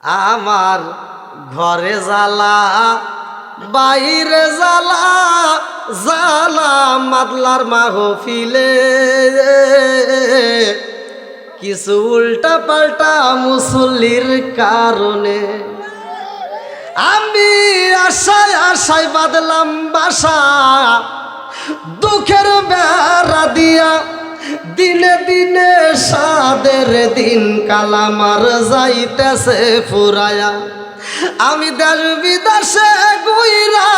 আমার ঘরে জ্বালা বাইরে জ্বালা জ্বালা মাদলার মাহফিলে কিছু উল্টা পাল্টা মুসল্লির কারণে আমি আশায় আশায় বাঁধলাম বাসা দুঃখের বেড়া দিয়া দিনে দিনে সাদের দিন কালামার যাইতেছে ফুরায়া আমি দেশ বিদেশে গুইরা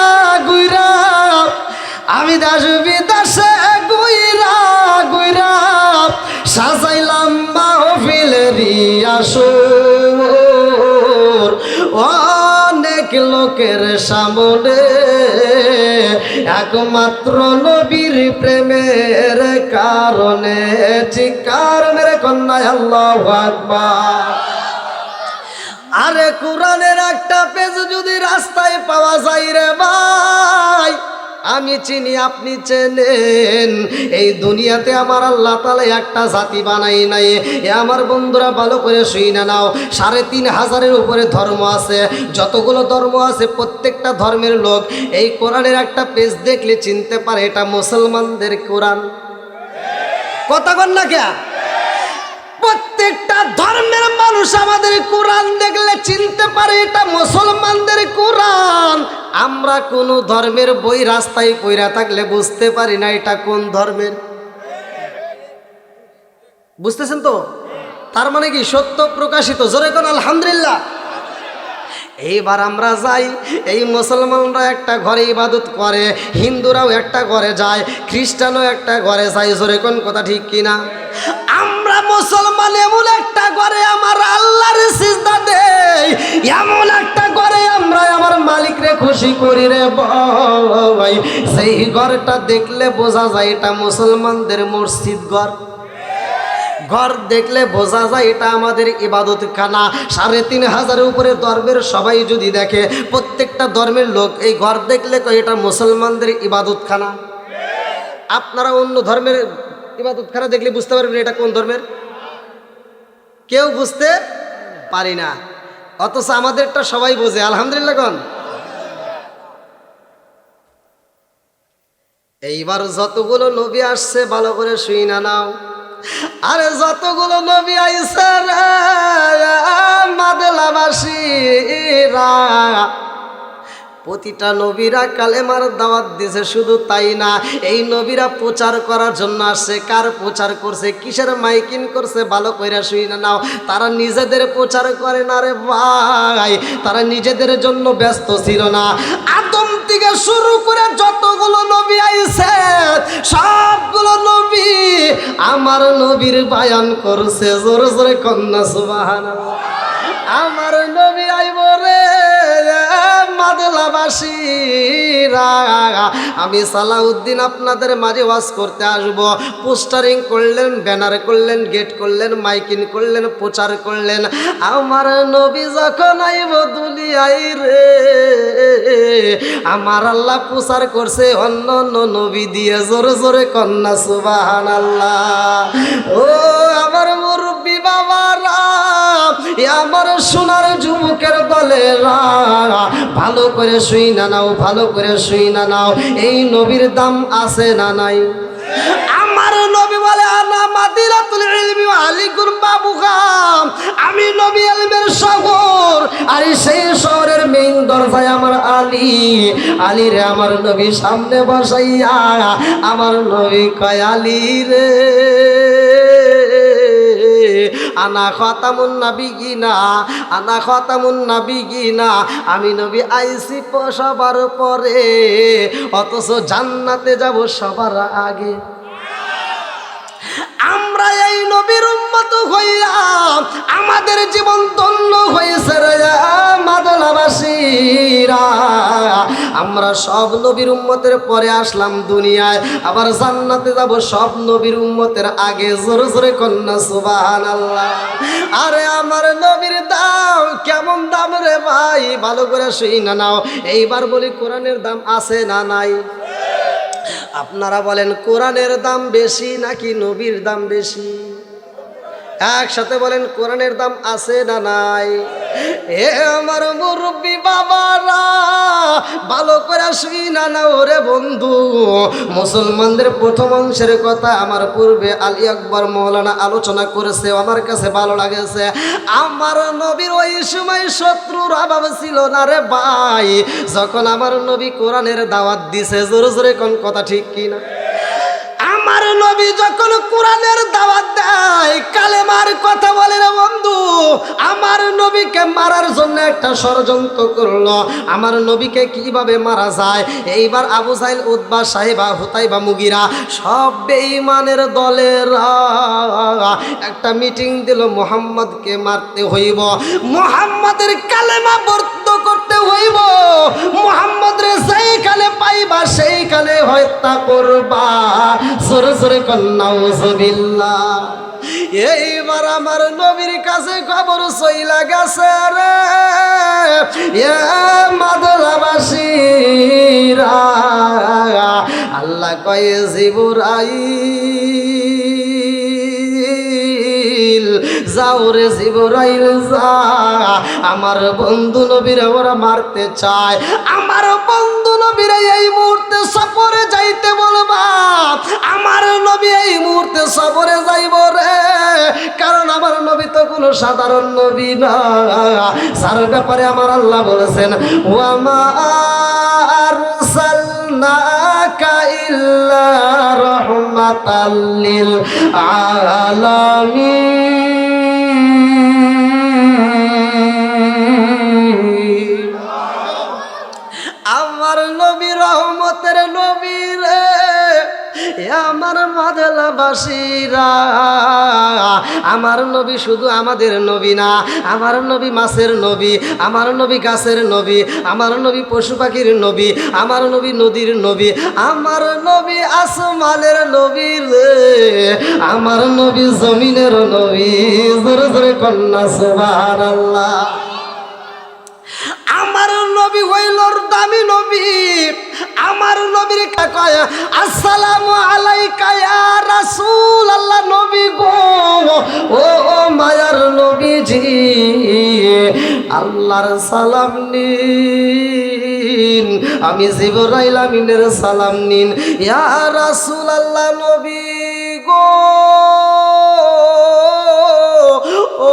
গুইরা আমি দেশ বিদেশে গুইরা গুইরা সাজাইলাম মাহফিলের আসর অনেক লোকের সামনে একমাত্র নবীর প্রেমের কারণে চিৎকার মেরে কন্যায় আল্লাহু আকবার। আরে কোরআনের একটা পেজ যদি রাস্তায় পাওয়া যায় রে ভাই, আমি চিনি আপনি চেনেন, এই দুনিয়াতে আমার আল্লাহ তাআলা একটা জাতি বানাই নাই। এ আমার বন্ধুরা ভালো করে শুনে নাও, ৩৫০০-এর উপরে ধর্ম আছে। যতগুলো ধর্ম আছে প্রত্যেকটা ধর্মের লোক এই কোরআনের একটা পেজ দেখলে চিনতে পারে এটা মুসলমানদের কোরআন। কথা বল না কে? প্রত্যেকটা ধর্মের মানুষ আমাদের কোরআন দেখলে চিনতে পারে এটা মুসলমানদের কোরআন। আমরা কোন ধর্মের বই রাস্তায় পইরা থাকলে বুঝতে পারি না এটা কোন ধর্মের। বুঝতেছেন তো? তার মানে কি সত্য প্রকাশিত। জোরে কোন আলহামদুলিল্লাহ। এইবার আমরা যাই, এই মুসলমানরা একটা ঘরে ইবাদত করে, হিন্দুরাও একটা ঘরে যায়, খ্রিস্টানও একটা ঘরে যায়। জোরে কোন কথা ঠিক কিনা? আমরা মুসলমান এমন একটা ঘরে আমার আল্লাহর সিজদা দেই, এমন একটা ঘরে আমরা আমার মালিকরে খুশি করি রে ভাই। সেই ঘরটা দেখলে বোঝা যায় এটা মুসলমানদের মসজিদ ঘর। ঘর দেখলে বোঝা যায় এটা আমাদের ইবাদতখানা। ৩৫০০-এর উপরে ধর্মের সবাই যদি দেখে, প্রত্যেকটা ধর্মের লোক এই ঘর দেখলে কয় এটা মুসলমানদের ইবাদতখানা। আপনারা অন্য ধর্মের ইবাদতখানা দেখলে বুঝতে পারবেন এটা কোন ধর্মের, কেউ বুঝতে পারি না, অথচ আমাদেরটা সবাই বোঝে। আলহামদুলিল্লাহ কোন। এইবার যতগুলো নবী আসছে ভালো করে শুইনা নাও। আরে যতগুলো নবী আইছে রে মাদলাবাসীরা, প্রতিটা নবীরা কালেমার দাওয়াত দিয়েছে। শুধু তাই না, এই নবীরা প্রচার করার জন্য আসছে। কার প্রচার করছে, কিসের মাইকিং করছে ভালো কইরা শুইনা নাও। তারা নিজেদের প্রচার করে না রে ভাই, তারা নিজেদের জন্য ব্যস্ত ছিল না। আদম থেকে শুরু করে যতগুলো নবী আইছে সবগুলো নবী আমার নবীর বায়ান করছে। জোরে জোরে কন্যা সুবহানাল্লাহ। আমার নবী আইব রে মাদলাবাসীরা, আমি সালাউদ্দিন আপনাদের মাঝে ওয়াজ করতে আসব। পোস্টারিং করলেন, ব্যানার করলেন, গেট করলেন, মাইকিং করলেন, প্রচার করলেন। আমার নবী যখন আইব দুনিয়ায় রে, আমার আল্লাহ প্রচার করছে অন্য অন্য নবী দিয়ে। জোরে জোরে কন্যা সুবহানাল্লাহ। ও আমার মুরব্বী বাবারা, আমার সোনার যুবকের দলেরা, ভালো করে শুইনা নাও, ভালো করে শুইনা নাও। এই নবীর দাম আছে না নাই? আমার নবী বলে আনা মাদিনাতুল ইলমি ওয়া আলিকুম বাবুহা, আমি নবী ইলমের শহর, আর সেই শহরের মেইন দরজায় আমার আলী। আলী রে আমার নবী সামনে বসাইয়া আমার নবী কয় আলী রে আনা খাতামুন নাবিয়িনা, আনা খাতামুন নাবিয়িনা, আমি নবী আইসি সবার পরে, অথচ জান্নাতে যাব সবার আগে। আমরা এই নবীর উম্মত হইয়া আমাদের জীবন ধন্য হয়েছে রে মাদলাবাসীরা। আমরা সব নবীর উম্মতের পরে আসলাম দুনিয়ায়, আবার জান্নাতে যাব সব নবীর উম্মতের আগে। জোরে জোরে কন্যা সুবহানাল্লাহ। আরে আমার নবীর দাম কেমন দাম রে ভাই, ভালো করে শুইনা নাও। এইবার বলি কোরআনের দাম আছে না নাই? আপনারা বলেন কোরআনের দাম বেশি নাকি নবীর দাম বেশি? একসাথে বলেন কোরআনের দাম আছে না নাই? এ আমার মুরব্বী বাবারা, ভালো করে শুই না না ওরে বন্ধু। মুসলমানদের প্রথম অংশের কথা আমার পূর্বে আলী আকবর মৌলানা আলোচনা করেছে, আমার কাছে ভালো লাগেছে। আমার নবীর ওই সময় শত্রুরা ভাবছিল না রে ভাই, যখন আমার নবী কোরআনের দাওয়াত দিছে, জোরে জোরে কোন কথা ঠিক কিনা? আমার নবী যখন কোরআনের দাওয়াত দেয়, কালেমার কথা বলে রে বন্ধু, আমার নবীকে মারার জন্য একটা ষড়যন্ত্র করলো। আমার নবীকে কিভাবে মারা যায়, এইবার আবু জাহেল, উতবা, সাহেবা, হুতাইবা, মুগিরা সব বেঈমানের দলের একটা মিটিং দিল। মুহাম্মদকে মারতে হইব, মুহাম্মদের কালেমা বর্ত করতে হইব, মুহাম্মদের সেইখানে পাইবা সেইখানে হত্যা করবা। জোরে জোরে নাউজুবিল্লাহ। এইবার আমার নবীর কাছে খবর চইলা গেছে রে, এ মাদরাবাসীরা, আল্লাহ কয় জিবরাইল যাও রে জিবরাইল যা, আমার বন্ধু নবীরে ওরা মারতে চায়। আমার বন্ধু নবীরে এই মুহূর্তে সফরে যাইতে বলবা। আমার নবী এই মুহূর্তে সফরে যাইব রে, কারণ আমার নবী তো কোনো সাধারণ নবী না, যার ব্যাপারে আমার আল্লাহ বলেছেন ওয়া মা আরসালনাকা ইল্লা রাহমাতাল লিল আলামিন। আমার নবী রহমতের নবী রে, আমার মাদলাবাসীরা, আমার নবী শুধু আমাদের নবী না, আমার নবী মাছের নবী, আমার নবী গাছের নবী, আমার নবী পশু পাখির নবী, আমার নবী নদীর নবী, আমার নবী আসমানের নবী রে, আমার নবী জমিনের নবী। জোরে জোরে কন্যা সুবহানাল্লাহ। আমার নবী হইল দামি নবী। আমার নবীর কয় আসসালামু আলাইকা ইয়া রাসূলুল্লাহ, নবী গো, ও মায়ার নবীজি, আল্লাহর সালাম নিন, আমি জিবরাইল আমিনের সালাম নিন। ইয়া রাসূলুল্লাহ, নবী গো, ও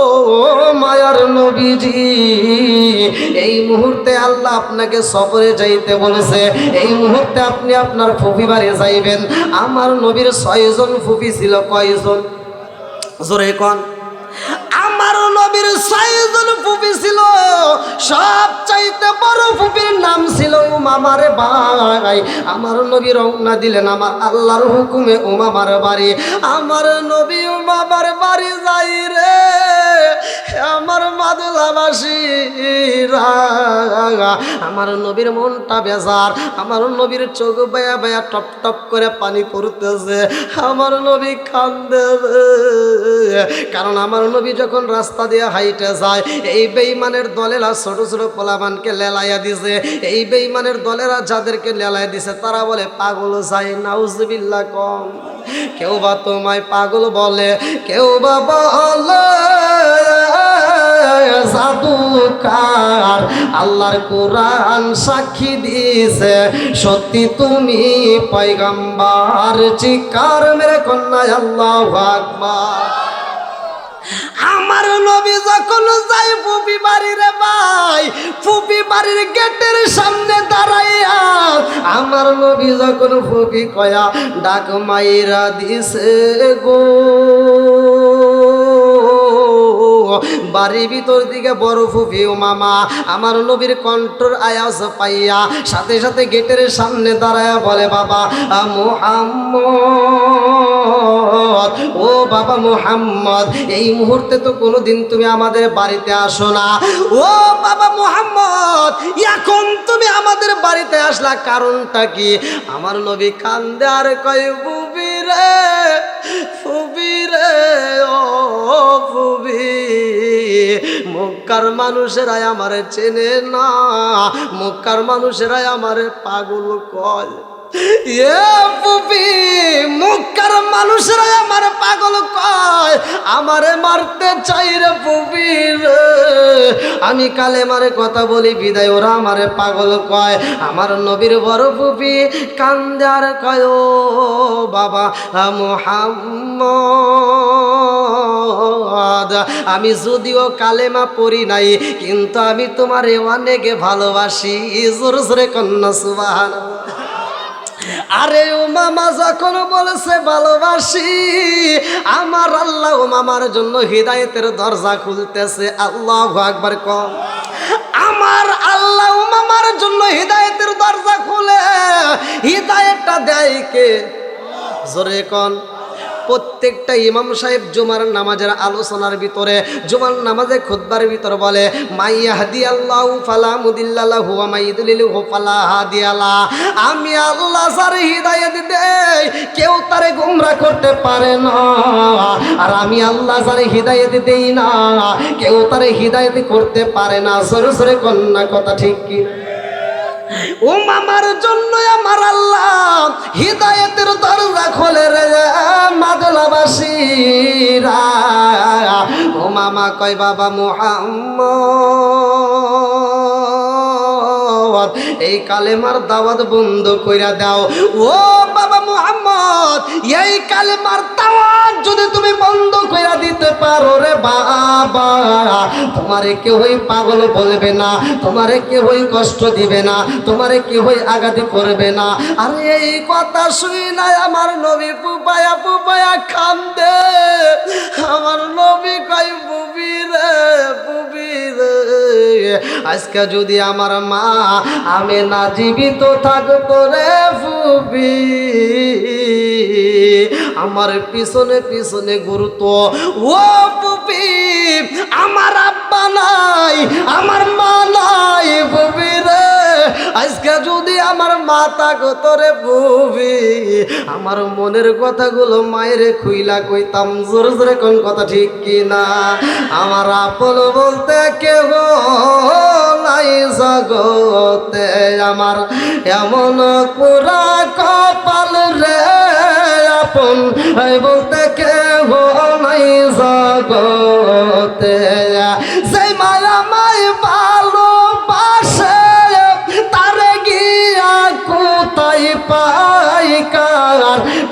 মায়ার নবীজি, এই মুহূর্তে আল্লাহ আপনাকে সফরে যাইতে বলেছে, এই মুহূর্তে আপনি আপনার ফুফি বাড়ি যাইবেন। আমার নবীর 6 জন ফুফি ছিল। কয়জন? জোরে কোন। আমার নবীর 6 জন ফুফি ছিল। সবচাইতে বড় ফুফির নাম ছিল উমামার ভাই। আমার নবী রওনা দিলেন আমার আল্লাহর হুকুমে উমামার বাড়ি। আমার নবী উমামার বাড়ি যাই রে, আমার মাদলাবাসীরা, আমার নবীর মনটা বেজার, আমার নবীর চোখ বায়া বায়া টপ টপ করে পানি পড়তেছে, আমার নবী কান্দে, কারণ আমার নবী যখন রাস্তা দিয়ে হাইটে যায়, এই বেঈমানের দলেরা ছোট ছোট পোলাপানকে লেলাইয়া দিছে। এই বেঈমানের দলেরা যাদেরকে লেলাইয়া দিছে তারা বলে পাগল যায়, নাউজুবিল্লাহ কম। কেউ বা তোমায় পাগল বলে, কেউ বা বলে জাদুকার। আল্লাহর কোরআন সাক্ষী দিয়েছে সত্যি তুমি পয়গম্বর। চিৎকার মেরে কন্যা আল্লাহু আকবার। আমার নবী যখন যাই ফুফি বাড়ি রে ভাই, ফুফি বাড়ির গেটের সামনে দাঁড়াইয়া আমার নবী যখন ফুফি কয়া ডাক মাইরা দিছে গো, বাড়ির ভিতর দিকে বড় ফুফি উমামা আমার নবীর কণ্ঠর আওয়াজ পাইয়া সাথে সাথে গেটের সামনে দাঁড়ায়া বলে বাবা মুহাম্মদ, ও বাবা মুহাম্মদ, এই মুহূর্তে তো কোনোদিন তুমি আমাদের বাড়িতে আসো না। ও বাবা মুহাম্মদ, এখন তুমি আমাদের বাড়িতে আসলা, কারণটা কি? আমার নবী কান্দে আর কয় ফুফি রে, ফুফি রে, ও ফুফি, মক্কার মানুষেরাই আমারে চেনে না, মক্কার মানুষেরাই আমারে পাগল কয়। এ ফুপি, মক্কার মানুষরা আমার পাগল কয়, আমারে মারতে চাই রে ফুপি রে। আমি কালেমারে কথা বলি বিদায় ওরা আমারে পাগল কয়। আমার নবীর বড় ফুপি কান্দে আর কয়, ও বাবা মুহাম্মদ, আমি যদিও কালেমা পড়ি নাই, কিন্তু আমি তোমারে অনেক ভালোবাসি। জোর জোরে কন্যা সুবহানাল্লাহ। আরে ও মামা যখন বলেছে ভালোবাসি, আমার আল্লাহ ও মামার জন্য হৃদায়তের দরজা খুলতেছে। আল্লাহু আকবার কম। আমার আল্লাহ ও মামার জন্য হৃদায়তের দরজা খুলে, হৃদায়তটা দেয় কে? জোরে কোন। প্রত্যেকটা ইমাম সাহেব জুমার নামাজের আলোচনার ভিতরে, জুমার নামাজে খুতবার ভিতর বলে, মাইয়াহদিয়াল্লাহু ফালা মুদিল্লা লাহু ওয়া মাইয়ুদ্লিলহু ফালা হাদিয়া লা। আমি আল্লাহ যার হিদায়াত দেই, কেউ তারে গোমরা করতে পারে না। আর আমি আল্লাহ যার হিদায়াত দেই না, কেউ তারে হিদায়াত করতে পারে না। সরে সরে কন্যা কথা ঠিক কি? ও মামার জন্য আমার আল্লাহ হিদায়াতের দরজা খোলে রে মাদলাবাসীরা। ও মামা কয়, বাবা মুহাম্মদ, এই কালেমার দাওয়াত বন্ধ কইরা দাও। ও বাবা মুহাম্মদ, এই কালেমার দাওয়াত যদি তুমি বন্ধ কইরা দিতে পারো রে বাবা, তোমারে কেউই পাগল বলবে না, তোমারে কেউই কষ্ট দিবে না, তোমারে কেউই আঘাত করবে না। আর এই কথা শুই নাই আমার নবী পুপায়া পুপায়া কান্দে। আমার নবী কই, বুবি রে বুবি রে, আজকে যদি আমার মা আমি না জীবিত থাকতো রে বুবি, আমার পিছনে পিছনে ঘুরতো। ও বুবি, আমার আব্বা নাই, আমার মা নাই বুবি রে, আজকে যদি আমার মা থাকতো রে বুবি, আমার মনের কথাগুলো মায়েরে খুইলা কইতাম। জোর জোরে কোন কথা ঠিক কিনা? আমার আপন বলতে কেহ নাই জগতে, আমার এমন পুরা কপাল রে, আপন বলতে কেহ নাই জগতে। সেই মায়া মাই ভালোবাসে, তারে গিয়া কোথায় পাই, কার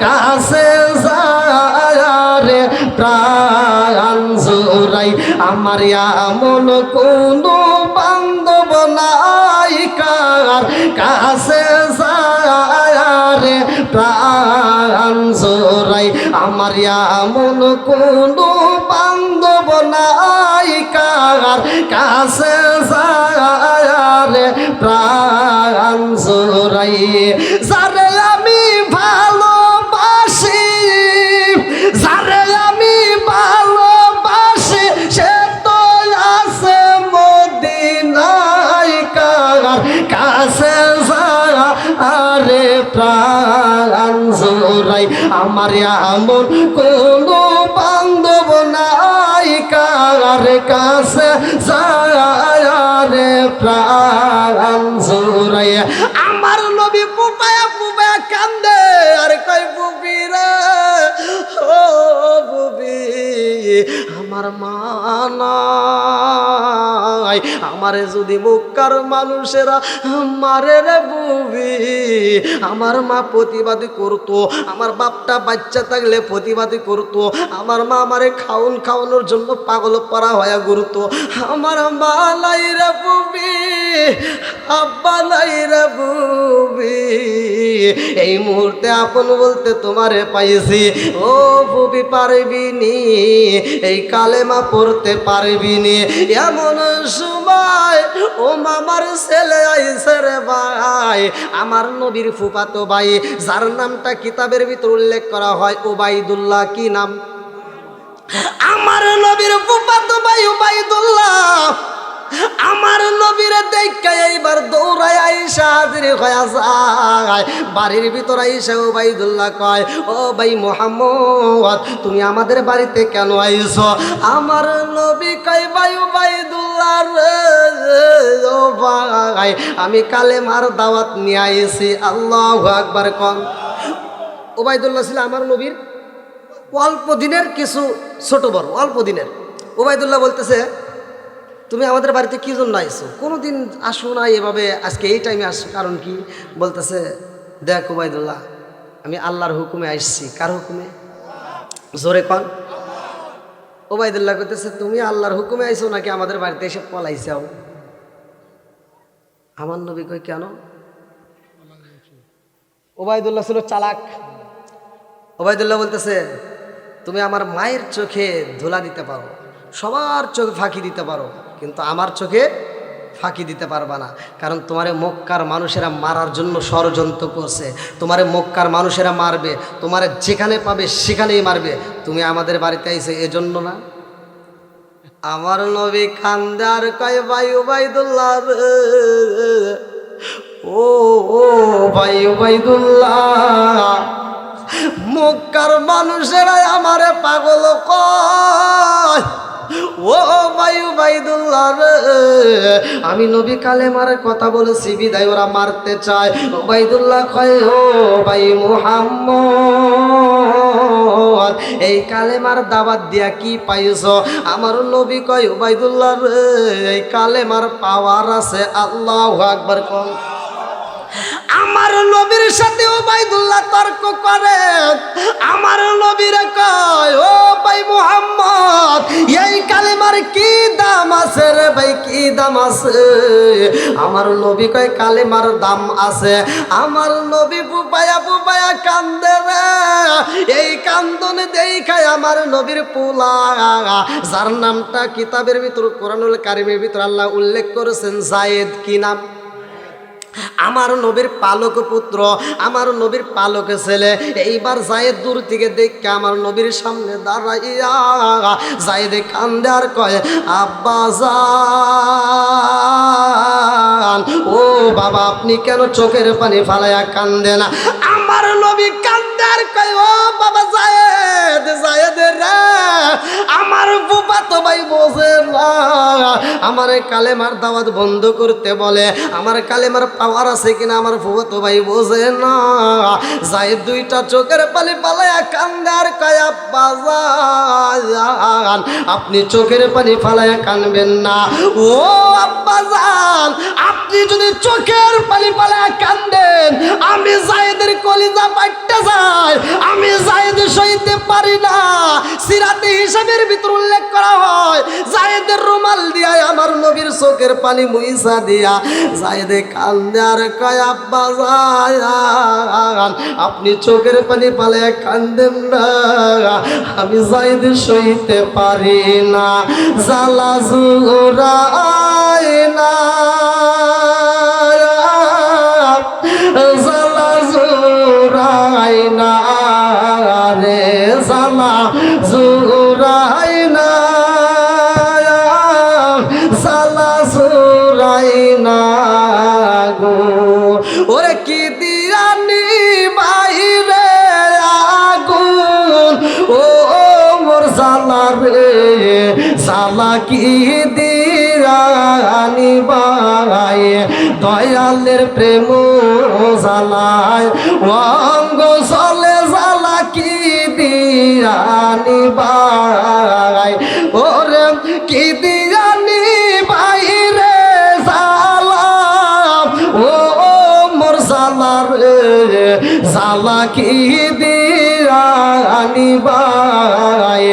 কাছে যায় রে প্রাণ জোড়াই। আমার এমন কোনো বান্ধব নাই, কার কাছে যায় রে প্রাণ জোড়াই। আমার এমন কোনো বান্ধব নাই, কার কাছে যায় রে প্রাণ জোড়াই। যারে আমি ভালোবাসি, যারে আমি ভালোবাসি, সে তো আছে মদিনায়, কার কাছে যায় রে প্রাণ জোড়াই। আমার এমন কোনো বান্ধব নাই, কার কাছে যায় রে প্রাণ জোড়াই। আমার নবী পুপায়া পুপায়া কান্দে আর কই, বুবি রে ও বুবি, আমার মা নাই, আমারে যদি মক্কার মানুষেরা মারে রে বুবি, আমার মা প্রতিবাদী করতো, আমার বাপটা বাচ্চা থাকলে প্রতিবাদী করতো, আমার মা আমারে খাওয়ানোর জন্য পাগল পারা হয়ে ঘুরতো। আমার মা নাই রে বুবি, আব্বা নাই রে বুবি, এই মুহূর্তে আপন বলতে তোমারে পাইছি। ও বুবি, পারবি নি এই কালেমা পড়তে পারবি নি? এমন সময় ও মামার ছেলে আইছে রে ভাই, আমার নবীর ফুফাতো ভাই, যার নামটা কিতাবের ভিতর উল্লেখ করা হয় উবাইদুল্লাহ। কি নাম? আমার নবীর ফুফাতো ভাই উবাইদুল্লাহ। আমার নবীর দেখে এইবার দৌড়ায় আইসা হাজির হয়ে যায় বাড়ির ভিতর। আইসা উবাইদুল্লাহ কয়, ও ভাই মুহাম্মদ, তুমি আমাদের বাড়িতে কেন আইছো? আমার নবী কয়, ভাই উবাইদুল্লাহ রে, ও ভাই ভাই আমি কালেমার দাওয়াত নিয়ে আইছি। আল্লাহু আকবার কোন। ওবায়দুল্লাহ ছিল আমার নবীর অল্প দিনের কিছু ছোট বড়, অল্প দিনের। ওবায়দুল্লাহ বলতেছে তুমি আমাদের বাড়িতে কী জন্য আইছো, কোনো দিন আসো না এভাবে, আজকে এই টাইমে আসো কারণ কি? বলতেছে দেখ ওবায়দুল্লাহ আমি আল্লাহর হুকুমে আসছি। কার হুকুমে? জোরে কন। ওবায়দুল্লাহ করতেছে তুমি আল্লাহর হুকুমে আইছো নাকি আমাদের বাড়িতে এসে পলাইছাও? আমার নবী কই কেন? ওবায়দুল্লাহ ছিল চালাক। ওবায়দুল্লাহ বলতেছে তুমি আমার মায়ের চোখে ধুলা দিতে পারো, সবার চোখে ফাঁকি দিতে পারো, কিন্তু আমার চোখে ফাঁকি দিতে পারবা না। কারণ তোমারে মক্কার মানুষেরা মারার জন্য ষড়যন্ত্র করছে, তোমারে মক্কার মানুষেরা মারবে, তোমারে যেখানে পাবে সেখানেই মারবে। তুমি আমাদের বাড়িতে আইছে এজন্য না? আমার নবী কান্দে আর কয় ভাই ওবায়দুল্লাহ রে, ও ও ভাই ওবায়দুল্লাহ, মক্কার মানুষেরা আমারে পাগল কয়। ও ভাই ওবায়দুল্লাহ রে, আমি নবী কালেমার কথা বলেছি বিদায় ওরা মারতে চায়। ওবায়দুল্লাহ কয় ও ভাই মুহাম্মদ, এই কালেমার দাওয়াত দিয়া কি পাইছো? আমার নবী কয় ওবায়দুল্লাহ রে, এই কালেমার পাওয়ার আছে। আল্লাহু আকবার কোন। আমার নবীর সাথে ওবায়দুল্লাহ তর্ক করে। আমার নবীর কয় ও ভাই মুহাম্মদ, এই কালেমার কি দাম আছে রে ভাই, কি দাম আছে? আমার নবী কয় কালেমার দাম আছে। আমার নবী বুবায়া বুবায়া কান্দে রে। এই কান্দনে দেখায় আমার নবীর পোলা, যার নামটা কিতাবের ভিতর কোরআনুল কারিমের ভিতর আল্লাহ উল্লেখ করেছেন যায়েদ। কি নাম? আমার নবীর পালক পুত্র, আমার নবীর পালক ছেলে। এইবার যায়েদ দূর থেকে দেখে আমার নবীর সামনে দাঁড়াইয়া যায়েদে কান্দে আর কয় আব্বা জান, ও বাবা আপনি কেন চোখের পানি ফালাইয়া কান্দে না? আমার নবী কান্দে আর কয় ও বাবা যায়েদ, যায়েদ রে, আমার ফুফাতো ভাই বোঝে না, আমার কালেমার দাওয়াত বন্ধ করতে বলে, আমার কালেমার পাওয়ার আছে কিনা আমার ফুফাতো ভাই বোঝে না। যায়েদ দুইটা চোখের পানি ফালাইয়া কান্দে আর কয় আব্বা জান, আপনি চোখের পানি ফালাইয়া কানবেন না। ও আব্বা জান, আপনি যদি চোখের পানি ফালাইয়া কান্দেন আমি যায়েদের কলিজা ফাটতে যায়, আমি যায়েদ সইতে পারি না। সিরাতে হিসাবের ভিতর উল্লেখ করা হয় যায়েদের রুমাল দিয়া আমার নবীর চোখের পানি মুইসা দিয়া যায়েদে কান্দে আর কয় আব্বা জান, আপনি চোখের পানি ফালাইয়া কান্দেন না, আমি যায়েদ সইতে পারি না। জালা জুরায় না, জালা জুরায় না রে, জালা জুরায় না, জালা জুরায় না গো। ওরে কি দিয়ানি বাইরে আগুন, ও মোর জালা রে, জালা কি দিয়ানি বাই, দয়ালের প্রেম জালায় অঙ্গ চলে, জালা কি দিয়ানি বাই, ওরে কি দিয়ানি বাইরে জালা, ও মোর জালা রে, জালা কি দিয়ানি বাই।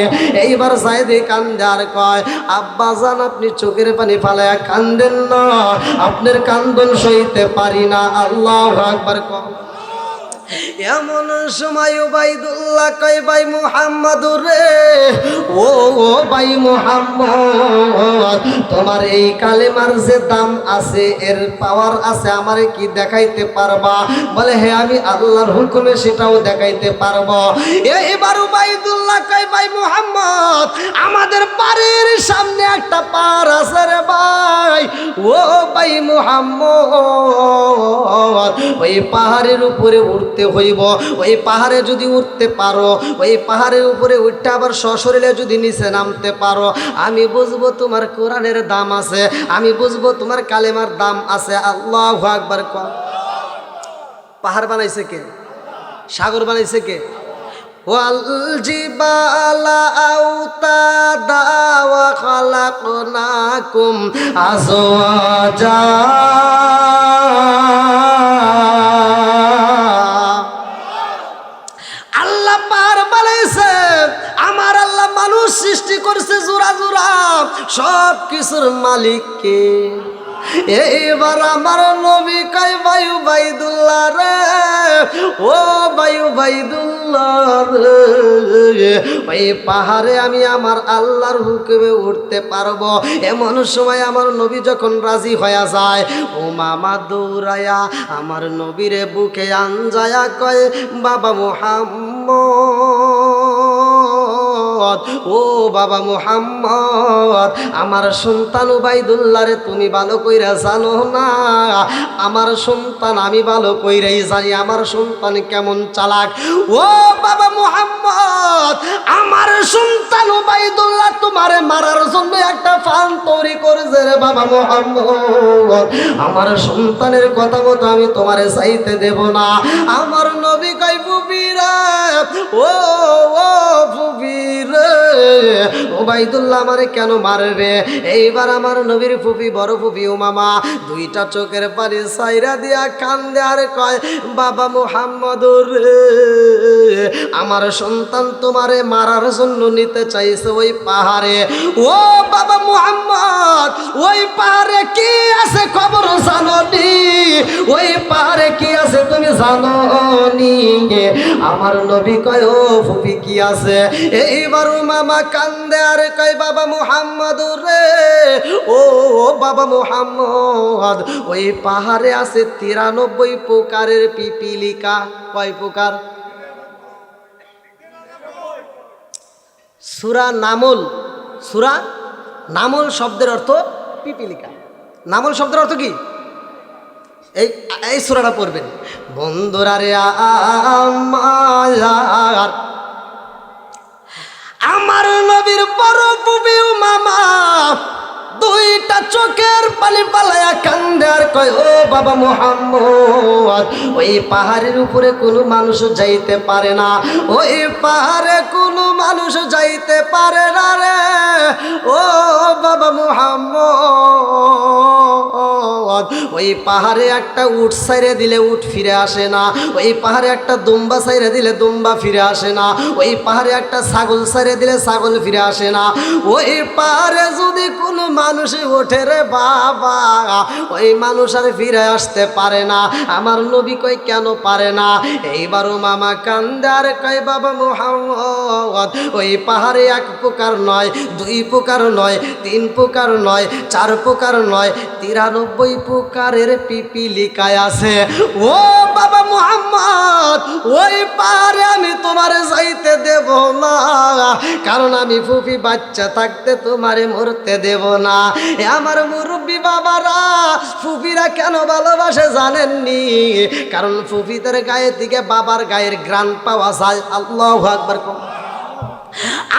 এইবার যায়েদে কান্দে আর কয় আব্বা জান, আপনি চোখের পানি ফালাইয়া কান্দেন না, আপনার কান্দন সইতে পারি না। আল্লাহু আকবার কয়। এমন সময় ওবায়দুল্লাহ কয় ভাই মুহাম্মদ রে, ও ভাই মুহাম্মদ, তোমার এই কালেমার যে দাম আছে, এর পাওয়ার আছে, আমারে কি দেখাইতে পারবা? বলে হ্যাঁ আমি আল্লাহর হুকুমে সেটাও দেখাইতে পারবো। এবার ওবায়দুল্লাহ কয় ভাই মুহাম্মদ, আমাদের বাড়ির সামনে একটা পাহাড় আছে রে ভাই, ও ভাই মুহাম্মদ ওই পাহাড়ের উপরে উঠতে হইব। ওই পাহাড়ে যদি উঠতে পারো, ওই পাহাড়ের উপরে উঠতে আবার সশরীরে যদি নিচে নামতে পারো, আমি বুঝবো তোমার কোরআনের দাম আছে, আমি বুঝবো তোমার কালেমার দাম আছে। আল্লাহু আকবার। পাহাড় বানাইছে কে? সাগর বানাইছে কে? ওয়াল জিবালা আওতাদা ওয়া খালাকনাকুম আজওয়াজা। আল্লাহ পাহাড় বানাইছে, আমার আল্লাহ মানুষ সৃষ্টি করছে জোড়া জোড়া, সব কিছুর মালিক কে? এইবার আমার নবী কয় বায়ু বাইদুল্লাহ রে, ও বায়ু বাইদুল্লাহ রে, ওই পাহাড়ে আমি আমার আল্লাহর হুকুমে উঠতে পারবো। এমন সময় আমার নবী যখন রাজি হয়ে যায়, ও মামা দৌড়ায়া আমার নবীরে বুকে আনজায়া কয় বাবা মুহাম্মদ, ও বাবা মুহাম্মদ, আমার সন্তান উবাইদুল্লাহ রে তুমি ভালো কইরা জানো না? আমার সন্তান আমি ভালো কইরাই জানি, আমার সন্তান কেমন চালাক। ও বাবা মুহাম্মদ, আমার সন্তান উবাইদুল্লাহ তোমারে মারার জন্য একটা ফান তৈরি করেছে রে বাবা মুহাম্মদ। আমার সন্তানের কথা মতো আমি তোমারে চাইতে দেব না। আমার নবী কয় ফুফিরা, ও ও ফুফিরা, উবাইদুল্লাহ আমারে কেন মারবে? এইবার আমার নবীর ফুফি, বড় ফুফি উমামা দুইটা চোখের পানি সাইরা দিয়া কান্দে আর কয় বাবা মুহাম্মদ রে, আমার সন্তান তোমারে মারার জন্য নিতে চাইছে ওই পাহাড়ে। ও বাবা মুহাম্মদ, ওই পাহাড়ে কি আছে খবর জানো নি? ওই পাহাড়ে কি আছে তুমি জানো নি? আমার নবী কয় ও ফুফি কি আছে? এইবার মামা কান্দে আর কয় বাবা মুহাম্মদ রে, ও বাবা মুহাম্মদ, ওই পাহাড়ে আছে 93 প্রকারের পিপিলিকা। কয় প্রকার? সূরা নামল, সূরা নামল শব্দের অর্থ পিপিলিকা। নামল শব্দের অর্থ কি? এই এই সূরাটা পড়বেন। বন্ধুরা রে আমার নবীর বড় ফুফি মামা দুইটা চোখের পানি পালায়া কান্দে আর কয় ও বাবা মুহাম্মদ, ওই পাহাড়ের উপরে কোনো মানুষ যাইতে পারে না, ওই পাহাড়ে কোনো মানুষ যাইতে পারে না রে ও বাবা মুহাম্মদ। ওই পাহাড়ে একটা উট ছাইরে দিলে উট ফিরে আসে না, ওই পাহাড়ে একটা দুম্বা ছাইরে দিলে দুম্বা ফিরে আসে না, ওই পাহাড়ে একটা ছাগল ছাইরে দিলে ছাগল ফিরে আসে না। ওই পাহাড়ে যদি কোনো মানুষ ওঠে রে বাবা, ওই মানুষ আর ফিরে আসতে পারে না। আমার নবী কয় কেন পারে না? এইবারও মামা কান্দে আর কয় বাবা মুহাম্মদ, ওই পাহাড়ে 1 প্রকার নয়, 2 প্রকার নয়, 3 প্রকার নয়, 4 প্রকার নয়, 93 প্রকারের পিপিলিকায় আছে। ও বাবা মুহাম্মদ, ওই পাহাড়ে আমি তোমারে যাইতে দেব না, কারণ আমি ফুফি বাচ্চা থাকতে তোমারে মরতে দেব না। আমার মুরব্বী বাবারা ফুফিরা কেন ভালোবাসে জানেননি? কারণ ফুফিদের গায়ে থেকে বাবার গায়ের গ্রান পাওয়া যায়। আল্লাহু আকবার।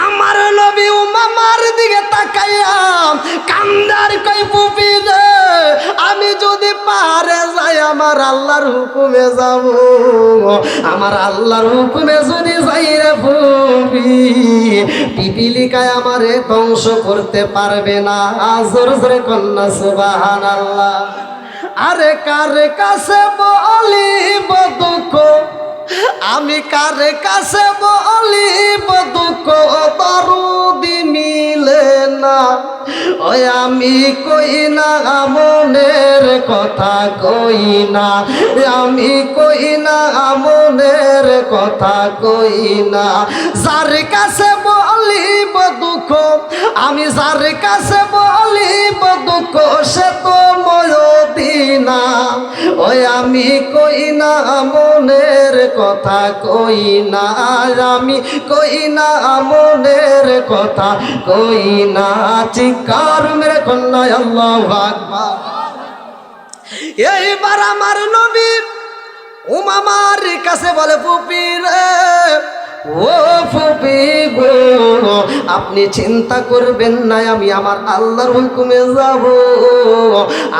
আমার নবী উমামার দিকে তাকাইয়া কান্দার কই ফুফি রে, আমি যদি পাহাড়ে যাই আমার আল্লাহর হুকুমে যাব, আমার আল্লাহর হুকুমে যদি যাই রে ফুফি, পিপিলিকায় আমারে ধ্বংস করতে পারবে না। জোরে জোরে কন্যা সুবহানাল্লাহ। আরে কার কাছে বলিব দুঃখ, আমি কার কাছে বলিব দুঃখ, দরদি মিলে না। ওই আমি কই না মনের কথা, কই না আমি, কই না মনের কথা, কই না। যার কাছে বলিব দুঃখ, আমি যার কাছে বলিব দুঃখ, সে তো ময়দিনা। ওই আমি কই না মনের মনের কথা কই না, আমি কই না মনের কথা কই না, চিৎকার মেরে কন্যা আল্লাহু আকবার। এইবার আমার নবী উমামার কাছে বলে, ফুপি রে, ও ফুপি গো, আপনি চিন্তা করবেন না, আমি আমার আল্লাহর হুকুমে যাব।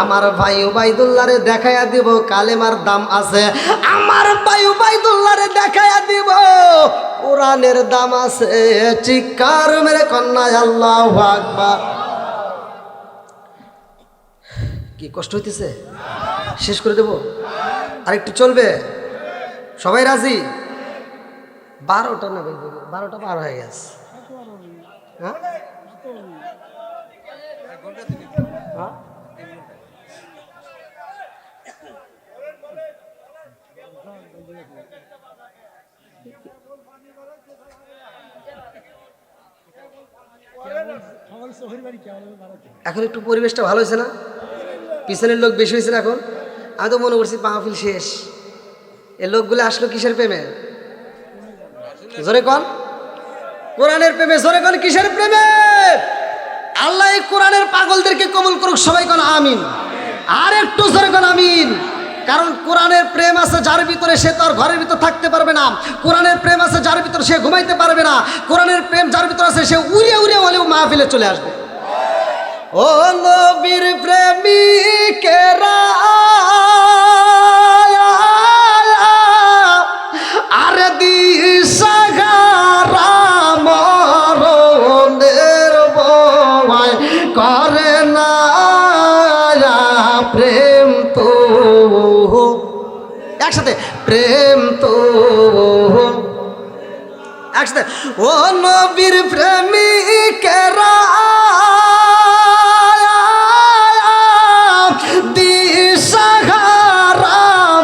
আমার ভাই উবাইদুল্লাহরে দেখাইয়া দিব কালেমার দাম আছে, আমার ভাই উবাইদুল্লাহরে দেখাইয়া দিব কোরআনের দাম আছে। চিৎকার মেরে কন্যা আল্লাহু আকবার। কি কষ্ট হইতেছে? শেষ করে দেব? আরেকটু চলবে? সবাই রাজি? 12টা না, 12টা পার হয়ে গেছে। হ্যাঁ, এখন একটু পরিবেশটা ভালো হয়েছে না? পিছনের লোক বেশি হয়েছে না এখন? আমি তো মনে করছি মাহফিল শেষ। এই লোকগুলো আসলো কিসের প্রেমে? জোরে কন, কোরআনের প্রেমে। জোরে কন, কিসের প্রেমে? আল্লাহ এই কোরআনের পাগলদেরকে কবুল করুক, সবাই কন আমিন। আর একটু জোরে কন আমিন। কারণ কোরআনের প্রেম আছে যার ভিতরে, সে তো আর ঘরের ভিতর থাকতে পারবে না। কোরআনের প্রেম আছে যার ভিতরে, সে ঘুমাইতে পারবে না। কোরআনের প্রেম যার ভিতরে আছে, সে উড়ে উড়ে হলেও মাহফিলে চলে আসবে। ও নবীর প্রেমিকেরা, আরে দিশাহারা মরণের ভয় করে না, প্রেম তো একসাথে, প্রেম তো একসাথে। ও নবীর প্রেমিকেরা, দিশাহারা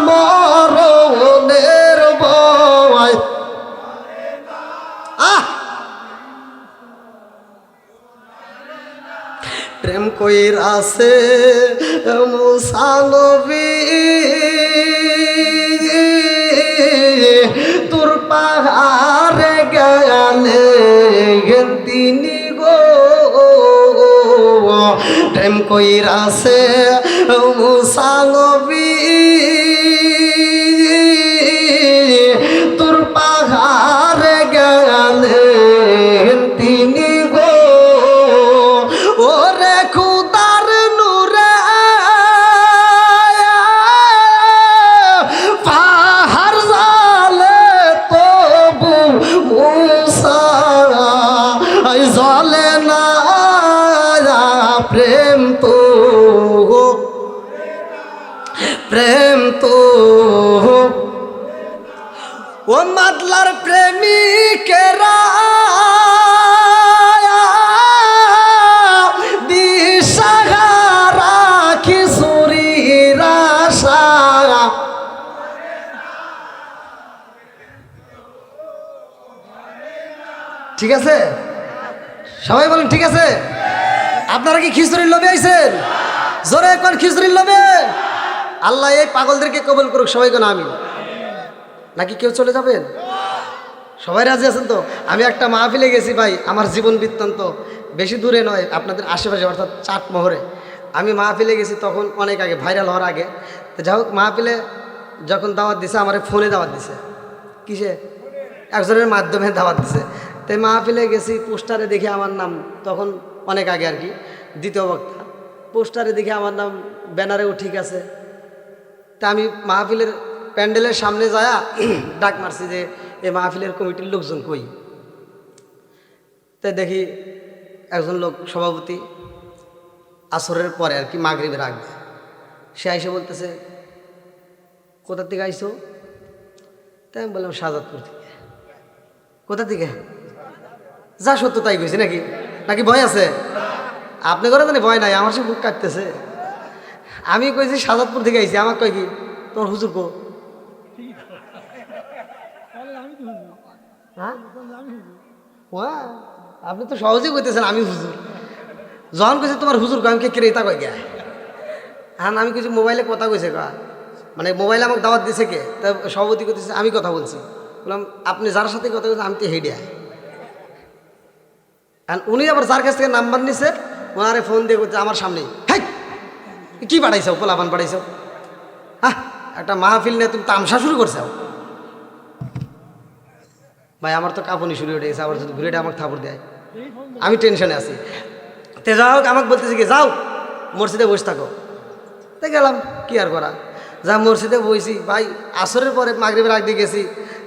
মরণের ভয়। প্রেম কইরাছে মুসা নবী, তোর পাহাড়ে গেলে তিনি গো। প্রেম কইরাছে মুসা নবী, তোর পাহাড়ে গেলে তিনি গো। ওরে খুদার নূরে পাহাড় জালে তবু মুসা জলে না, প্রেম তো, প্রেম তো। ও মাদলার প্রেমিকেরা, দিশাহারা কিশোরীর আশা। ঠিক আছে? সবাই বলেন ঠিক আছে? আপনারা কি খিচুড়ির লোভে আইছেন? জোরে কোন খিচুড়ির লোভে? আল্লাহ এই পাগলদেরকে কবুল করুক, সবাই কোন আমিন। নাকি কেউ চলে যাবেন? সবাই রাজি আছেন তো? আমি একটা মাহফিলে গেছি ভাই, আমার জীবন বৃত্তান্ত বেশি দূরে নয়, আপনাদের আশেপাশে, অর্থাৎ চাটমোহরে। আমি মাহফিলে গেছি তখন অনেক আগে, ভাইরাল হওয়ার আগে। তো যাই হোক, মাহফিলে যখন দাওয়াত দিছে, আমার ফোনে দাওয়াত দিছে। কিসে? একজনের মাধ্যমে দাওয়াত দিছে। তাই মাহফিলে গেছি, পোস্টারে দেখে আমার নাম, তখন অনেক আগে আর কি, দ্বিতীয় বক্তা, পোস্টারে দেখে আমার নাম ব্যানারেও ঠিক আছে। তা আমি মাহফিলের প্যান্ডেলের সামনে যায়া ডাক মারছি যে এই মাহফিলের কমিটির লোকজন কই। তাই দেখি একজন লোক, সভাপতি, আসরের পরে আর কি, মাগরিবের আগে, সে আইসে বলতেছে, কোথা থেকে আইসো? তাই আমি বললাম শাহজাদপুর থেকে। কোথা থেকে? যা সত্য তাই কইছি। নাকি নাকি ভয় আছে? আপনি করে জানি ভয় নাই, আমার সে বুক কাটতেছে। আমি কইছি শাহজাদপুর থেকে আইছি। আমার কয় কি, তোর হুজুর কো? হ্যাঁ, আপনি তো সহজেই কইতেছেন আমি হুজুর। যখন কইছে তোমার হুজুর কয়, আমি কে তা কয় গে? হ্যাঁ, আমি কইছি মোবাইলে কথা কইছে কা। মানে মোবাইলে আমাকে দাওয়াত দিছে কে, তা সভাপতি করতেছে, আমি কথা বলছি। বললাম আপনি যার সাথে কথা বলছেন আমি তো হেডিয়া। আর উনি আবার যার কাছ থেকে নাম্বার নিছে ওনারে ফোন দিয়ে করছে আমার সামনেই, হ্যাঁ কি পাঠাইছো, পোলাপান পাঠাইছো, হ্যাঁ একটা মাহফিল নিয়ে তুমি তামসা শুরু করছো। ভাই আমার তো কাঁপুনি শুরু হয়ে গেছে, আবার যদি ঘুরে আমাকে থাপড় দেয়, আমি টেনশনে আছি। তে যাই হোক আমাকে বলতেছে কি যাও মসজিদে বসে থাকো। তো গেলাম, কি আর করা, যা মসজিদে বইছি ভাই। আসরের পরে মাগরিবের আগ দিয়ে গেছি,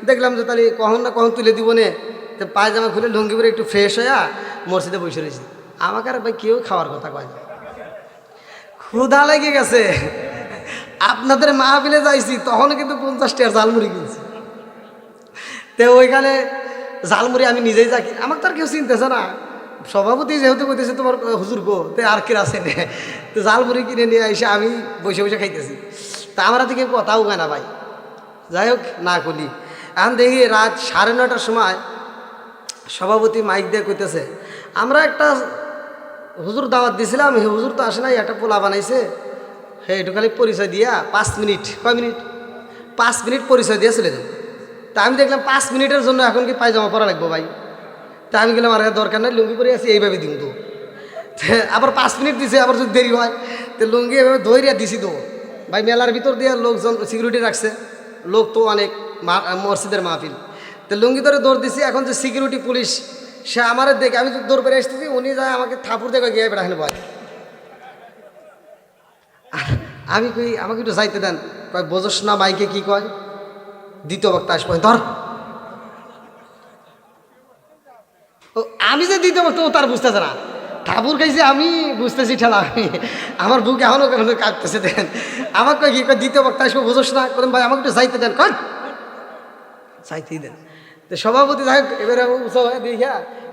দেখলাম যে তাহলে কখন না কখন তুলে দিব নে, তো পায়জামা খুলে লুঙ্গি পরে একটু ফ্রেশ হয়ে মসজিদে বসে রয়েছি। আমাকে আর ভাই কেউ খাওয়ার কথা কয় না, ক্ষুধা লেগে গেছে। আপনাদের মাহফিলে যাইছি তখন কিন্তু 50 টাকার ঝালমুড়ি কিনছি। তো ওইখানে ঝালমুড়ি আমি নিজেই যাকি, আমাকে তো আর কেউ চিনতেছে না। সভাপতি যেহেতু কইতেছে তোমার হুজুর গো, তো আর কে আছে নে, তো ঝালমুড়ি কিনে নিয়ে এসে আমি বসে বসে খাইতেছি। তা আমার হাতে কেউ কথাও গায় না ভাই। যাই হোক না করি, এখন দেখি রাত 9:30টার সময় সভাপতি মাইক দিয়ে কইতেছে আমরা একটা হুজুর দাওয়াত দিয়েছিলাম, হে হুজুর তো আসে নাই, একটা পোলা বানাইছে, হে একটু খালি পরিচয় দিয়া 5 মিনিট, কয় মিনিট, 5 মিনিট পরিচয় দিয়ে চলে যান। তা আমি দেখলাম 5 মিনিটের জন্য এখন কি পায়জামা পরা লাগবো ভাই। তা আমি গেলাম আর দরকার নাই, লুঙ্গি পরে আছি এইভাবে দিন তো। আবার 5 মিনিট দিছে, আবার যদি দেরি হয় তো লুঙ্গি এভাবে ধৈর্য দিছি তো ভাই। মেলার ভিতর দিয়ে লোকজন সিকিউরিটি রাখছে, লোক তো অনেক, মসজিদের মাহফিল, তো লুঙ্গি ধরে দৌড় দিছি। এখন যে সিকিউরিটি পুলিশ সে আমার দেখে, আমি তো দৌড় করে আসতেছি, উনি যায় আমাকে থাপুর দেখে গিয়ে বেড়ানো ভয়। আমি কই আমাকে একটু যাইতে দেন, কয় বোঝস না মাইকে কি কয়, দ্বিতীয় বক্তা আসবো ধর। আমি যে দ্বিতীয় বক্তা ও তার বুঝতেছে না, ঠাকুর খাইছে আমি বুঝতেছি ঠেলা, আমি আমার বুক এখনও কেমন কাঁপতেছে। দেন আমাকে কয় কি কয় দ্বিতীয় বক্তা আসবো বোঝস না, বলেন ভাই আমাকে একটু যাইতে দেন, কয় যাইতেই দেন। তো সভাপতি যাই হোক এবারে উৎসব হয়ে দেখা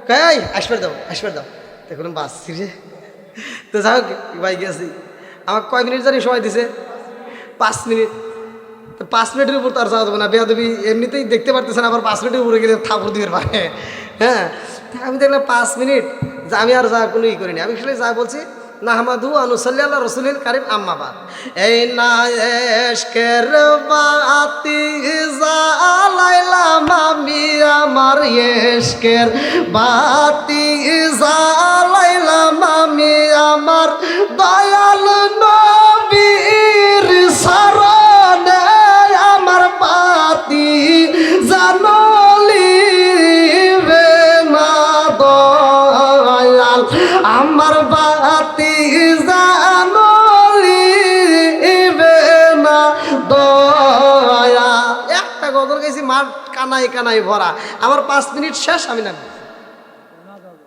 কয় আসবে দাও আসবে দাও, দেখুন বাসছি রে। তো যাই হোক ভাই গেছি, আমাকে কয় মিনিট জানি সময় দিছে, 5 মিনিট। তো 5 মিনিটের উপর তো আর যাওয়া যাবে না, বেয়াদবি এমনিতেই দেখতে পারতেছেন, আবার 5 মিনিটের উপরে গেলে ঠাকুর দিবে পারে। হ্যাঁ আমি দেখলাম 5 মিনিট, যে আমি আর যা কোনো ই করিনি, আমি আসলে যা বলছি নাহমাদু আনুসাল্লি আল্লাহ রসুলিল কারিম আম্মাবাদ। এই না এশকের বাতি জ্বালাইলাম আমি, আমার এশকের বাতি জ্বালাইলাম আমি, আমার দয়াল নবীর শরণে আমার বাতি জানলিবে না দয়াল, আমার বাতি জানলিবে না দয়া। একটা গজল গেছি মাঠ কানাই কানাই ভরা, আমার 5 মিনিট শেষ, আমি নাম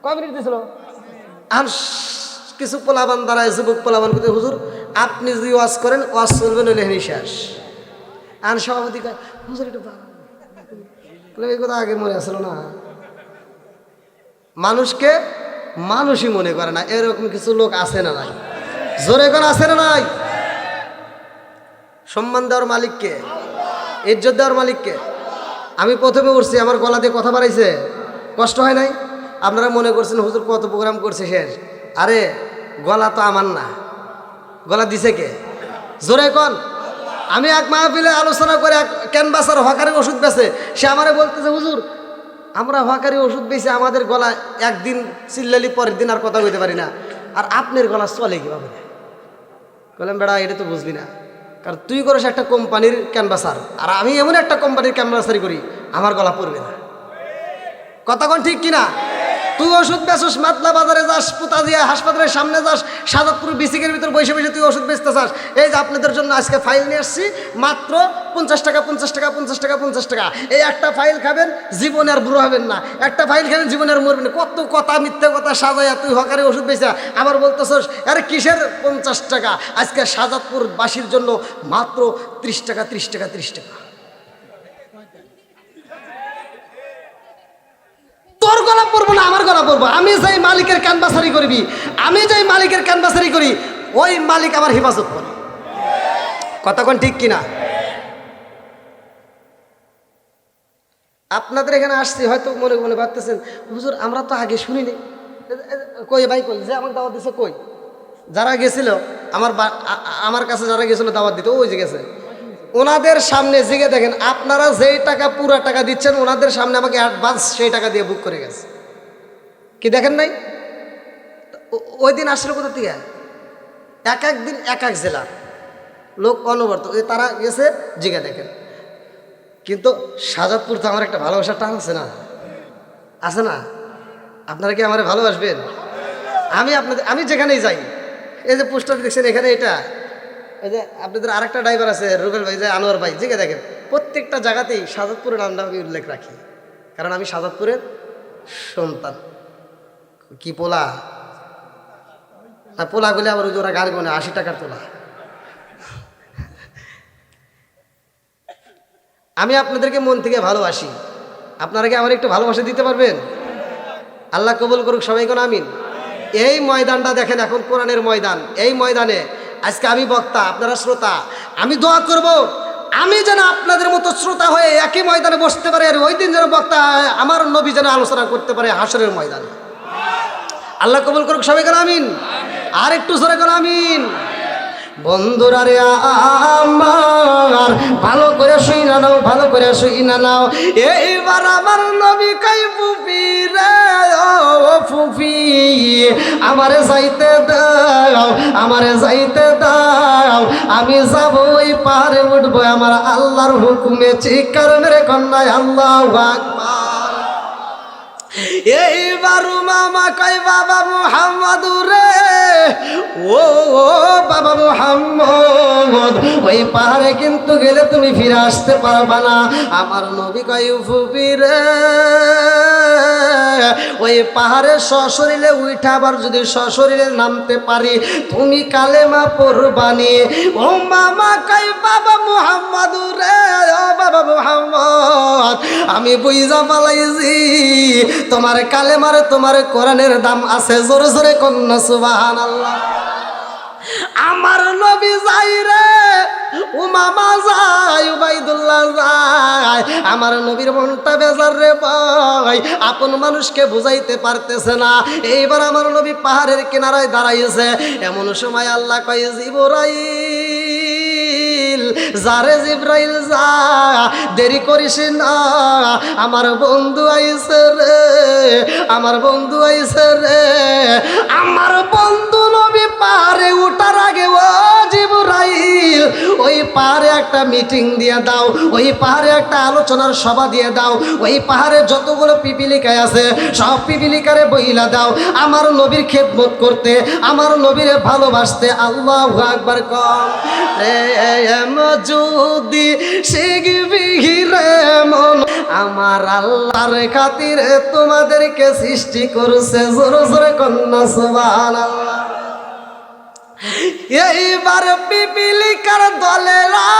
কয় মিনিট দিয়েছিল। আর কিছু পোলাবান দাঁড়ায়, যুবক পোলাবান কিন্তু হুজুর আপনি যদি ওয়াজ করেন ওয়াজ চলবে নইলে হেনি শেষ। আর সভাপতি কয় হুজুর একটু এই কথা আগে মনে আসলো না। মানুষকে মানুষই মনে করে না, এরকম কিছু লোক আছে না নাই, জোরে করে আছে না নাই। সম্মান দেওয়ার মালিককে, ইজ্জত দেওয়ার মালিককে। আমি প্রথমে উঠছি, আমার গলা দিয়ে কথা বাড়াইছে, কষ্ট হয় নাই। আপনারা মনে করছেন হুজুর কত প্রোগ্রাম করছে শেষ, আরে গলা তো আমার না, গলা দিছে কে, জোরে কন। আমি এক মাহফিলে আলোচনা করে এক ক্যানভাসার হকারের ওষুধ বেছে, সে আমারে বলতেছে হুজুর আমরা হকারি ওষুধ বেছে আমাদের গলা একদিন চিল্লালি পরের দিন আর কথা বলতে পারি না, আর আপনার গলা চলে কীভাবে। বললাম বেড়া এটা তো বুঝবি না, কারণ তুই করিস একটা কোম্পানির ক্যানভাসার, আর আমি এমন একটা কোম্পানির ক্যানভাসারি করি, আমার গলা পড়বে না। কথা কোন ঠিক কিনা? তুই ওষুধ বেচস, মাতলা বাজারে যাস, পুতাজিয়া হাসপাতালের সামনে যাস, সাদাতপুর বিসিকের ভিতর বসে বসে তুই ওষুধ বেচতে চাস। এই যে আপনাদের জন্য আজকে ফাইল নিয়ে আসছি, মাত্র 50 টাকা 50 টাকা 50 টাকা 50 টাকা। এই একটা ফাইল খাবেন জীবনে আর বুড়ো হবেন না, একটা ফাইল খাবেন জীবনে আর মরবেন না। কত কথা মিথ্যে কথা সাজাইয়া তুই হকারে ওষুধ বেচা আবার বলতেছস আরে কিসের 50 টাকা, আজকে সাদাতপুর বাসীর জন্য মাত্র 30 টাকা 30 টাকা 30 টাকা। তোর গলা পড়বো না, আমার গলা পড়বো। আমি যেই মালিকের ক্যানভাসারি করবি, আমি যেই মালিকের ক্যানভাসারি করি, ওই মালিক আমার হেফাজত করে। কতক্ষণ ঠিক কিনা? আপনাদের এখানে আসছি, হয়তো মনে মনে ভাবতেছেন হুজুর আমরা তো আগে শুনিনি। কই ভাই কই যে আমাকে দাওয়াত দিছে, কই যারা গেছিল আমার কাছে যারা গেছিল দাওয়াত দিতে, ওই যে গেছে ওনাদের সামনে জিগে দেখেন, আপনারা যেই টাকা পুরা টাকা দিচ্ছেন ওনাদের সামনে আমাকে অ্যাডভান্স সেই টাকা দিয়ে বুক করে গেছে। কি দেখেন নাই? ওই দিন আসলে কোথা থেকে? এক এক দিন এক এক জেলার লোক অনবরত তারা গেছে, জিগে দেখেন। কিন্তু শাহজাদপুর তো আমার একটা ভালোবাসার টান আছে না, আছে না? আপনারা কি আমার ভালোবাসবেন? আমি যেখানেই যাই, এই যে পোস্টার দেখছেন এখানে, এটা এই যে আপনাদের আরেকটা ড্রাইভার আছে রুবেল ভাই, যে আনোয়ার ভাই, জিগে দেখেন প্রত্যেকটা জায়গাতেই শাহজাদপুরের নামটা আমি উল্লেখ রাখি, কারণ আমি শাহজাদপুরের সন্তান। কি পোলা না, পোলা গুলি আবার ওই যে ওরা গাড়ি গোনে 80 টাকার পোলা। আমি আপনাদেরকে মন থেকে ভালোবাসি, আপনারা কি আমার একটু ভালোবাসা দিতে পারবেন? আল্লাহ কবুল করুক, সবাই কোন আমিন। এই ময়দানটা দেখেন, এখন কোরআনের ময়দান। এই ময়দানে আজকে আমি বক্তা, আপনারা শ্রোতা। আমি দোয়া করব আমি যেন আপনাদের মতো শ্রোতা হয়ে একই ময়দানে বসতে পারে, আর ওই দিন যেন বক্তা আমার নবী যেন আলোচনা করতে পারে হাসরের ময়দানে। আল্লাহ কবুল করুক, সবাই কোন আমিন। আর একটু জোরে কোন আমিন। বন্ধুরা রে আমার, ভালো করে শুই না নাও, ভালো করে শুই না নাও। এইবার আমার নবী কই ফুফি রে, ও ফুফি আমারে যাইতে দাও, আমারে যাইতে দাও। আমি যাব ওই পাহাড়ে উঠবো, আমার আল্লাহর হুকুমে। চিৎকার মেরে কন্যায় আল্লাহু আকবার। এইবার মামা কই বাবা মুহাম্মদ রে, ও বাবা মুহাম্মদ, ওই পাহাড়ে কিন্তু গেলে তুমি ফিরে আসতে পারবা না। আমার নবী কই ফুফি রে, ওই পাহাড়ে সশরীরে উঠা আবার যদি সশরীরে নামতে পারি, তুমি কালেমা পড়বানি। ও মামা কই বাবা মুহাম্মদ রে, ও বাবা মুহাম্মদ, আমি বুঝা পালাইছি তোমার কালেমার, তোমার কোরআনের দাম আছে। জোরে জোরে কন্যা সুবহানাল্লাহ। আমার নবী যাই রে, উমামা যায়, উবাইদুল্লাহ যায়। আমার নবীর মনটা বেজার রে ভাই, আপন মানুষকে বুঝাইতে পারতেছে না। এইবার আমার নবী পাহাড়ের কিনারায় দাঁড়াইছে। এমন সময় আল্লাহ কয়, জিবরাইল যারে, জিবরাইল যা, দেরি করিস না, আমার বন্ধু আইছে রে, আমার বন্ধু আইছে রে। আমার বন্ধু নবী পাহাড়ে উঠার আগে, ও জিবরাইল ওই পাহাড়ে একটা মিটিং দিয়ে দাও, ওই পাহাড়ে একটা আলোচনার সভা দিয়ে দাও। ওই পাহাড়ে যতগুলো পিপিলিকায় আছে সব পিপিলিকারে বইলা দাও আমার নবীর খেদমত করতে, আমার নবীরে ভালোবাসতে। আল্লাহু আকবার কম যদি শিখবি রে মন, আমার আল্লাহর খাতিরে তোমাদেরকে সৃষ্টি করছে। জোরে জোরে কন্যা সুবহানাল্লাহ। এইবার পিপিলিকার দলেরা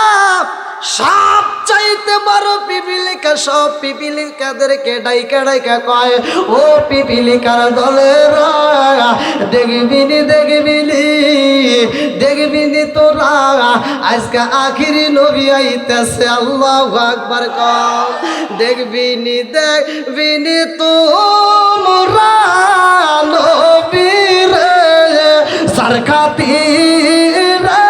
সব চাইতে বড় পিপিলিকা, সব পিপিলিকাদেরকে ডাইকা ডাইকা কয়, ও পিপিলিকার দলেরা, দেখবিনি দেখবিনি দেখবিনি তোরা, আজকে আখিরি নবী আইতেছে। আল্লাহু আকবার কম। দেখবিনি দেখবিনি তোমরা নবীর সরকাতিরে